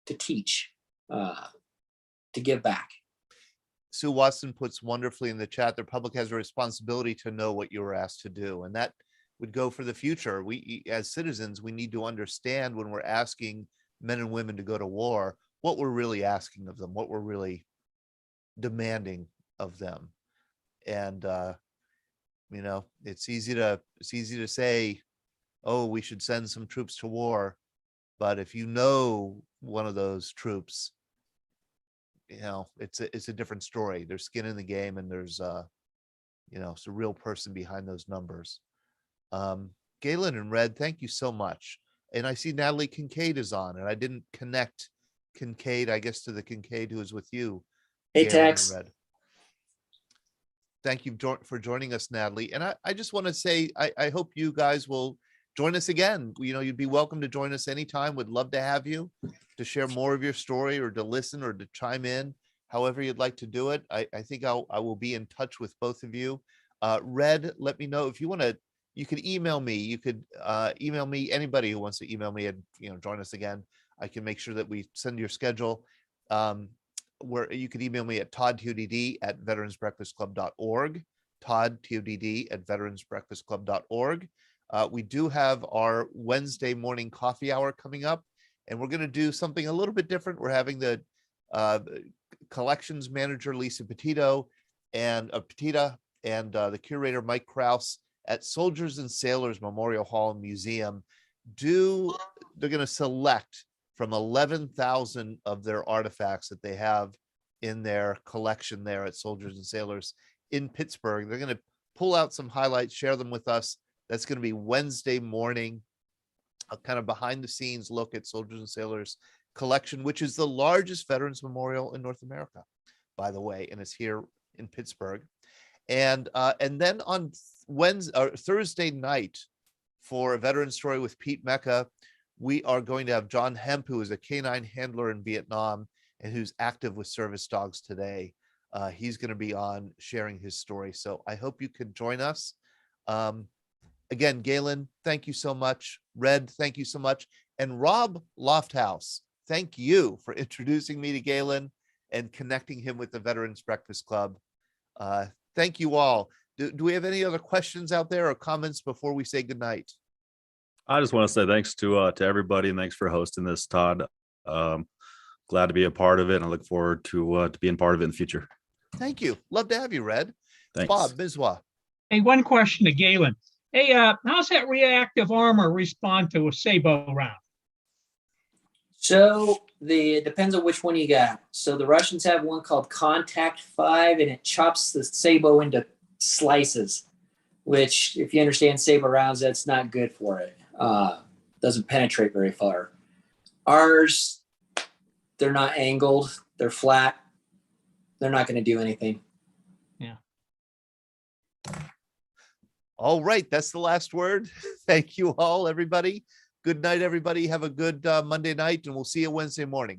teach, to give back. Sue Watson puts wonderfully in the chat, the public has a responsibility to know what you were asked to do. And that would go for the future. We, as citizens, we need to understand when we're asking men and women to go to war, what we're really asking of them, what we're really demanding of them. And, it's easy to say, oh, we should send some troops to war. But if you know one of those troops, it's a different story. There's skin in the game, and there's it's a real person behind those numbers. Galen and Red, thank you so much. And I see Natalie Kincaid is on, and I didn't connect Kincaid, I guess, to the Kincaid who is with you. Hey, Galen and Tex. Red. Thank you for joining us, Natalie. And I just want to say, I hope you guys will join us again. You'd be welcome to join us anytime. Would love to have you to share more of your story, or to listen, or to chime in, however you'd like to do it. I think I will be in touch with both of you. Red, let me know if you want to. You could email me. You could email me, anybody who wants to email me and join us again. I can make sure that we send your schedule. Where you could email me at todd@veteransbreakfastclub.org, todd@veteransbreakfastclub.org. We do have our Wednesday morning coffee hour coming up, and we're going to do something a little bit different. We're having the collections manager, Lisa Petito, and the curator, Mike Krause, at Soldiers and Sailors Memorial Hall and Museum. They're going to select from 11,000 of their artifacts that they have in their collection there at Soldiers and Sailors in Pittsburgh. They're going to pull out some highlights, share them with us. That's going to be Wednesday morning, a kind of behind the scenes look at Soldiers and Sailors collection, which is the largest veterans memorial in North America, by the way, and it's here in Pittsburgh. And then on Thursday night, for a veteran story with Pete Mecca, we are going to have John Hemp, who is a canine handler in Vietnam and who's active with service dogs today. He's going to be on sharing his story. So I hope you could join us. Again, Galen, thank you so much. Red, thank you so much. And Rob Lofthouse, thank you for introducing me to Galen and connecting him with the Veterans Breakfast Club. Thank you all. Do we have any other questions out there or comments before we say goodnight? I just want to say thanks to everybody, and thanks for hosting this, Todd. Glad to be a part of it, and I look forward to being part of it in the future. Thank you. Love to have you, Red. Thanks. Bob Miswa. Hey, one question to Galen. Hey, how's that reactive armor respond to a sabot round? So it depends on which one you got. So the Russians have one called Contact 5, and it chops the sabot into slices, which, if you understand sabot rounds, that's not good for it. Doesn't penetrate very far. Ours, they're not angled, they're flat. They're not going to do anything. Yeah. All right, that's the last word. Thank you all, everybody. Good night, everybody. Have a good Monday night, and we'll see you Wednesday morning.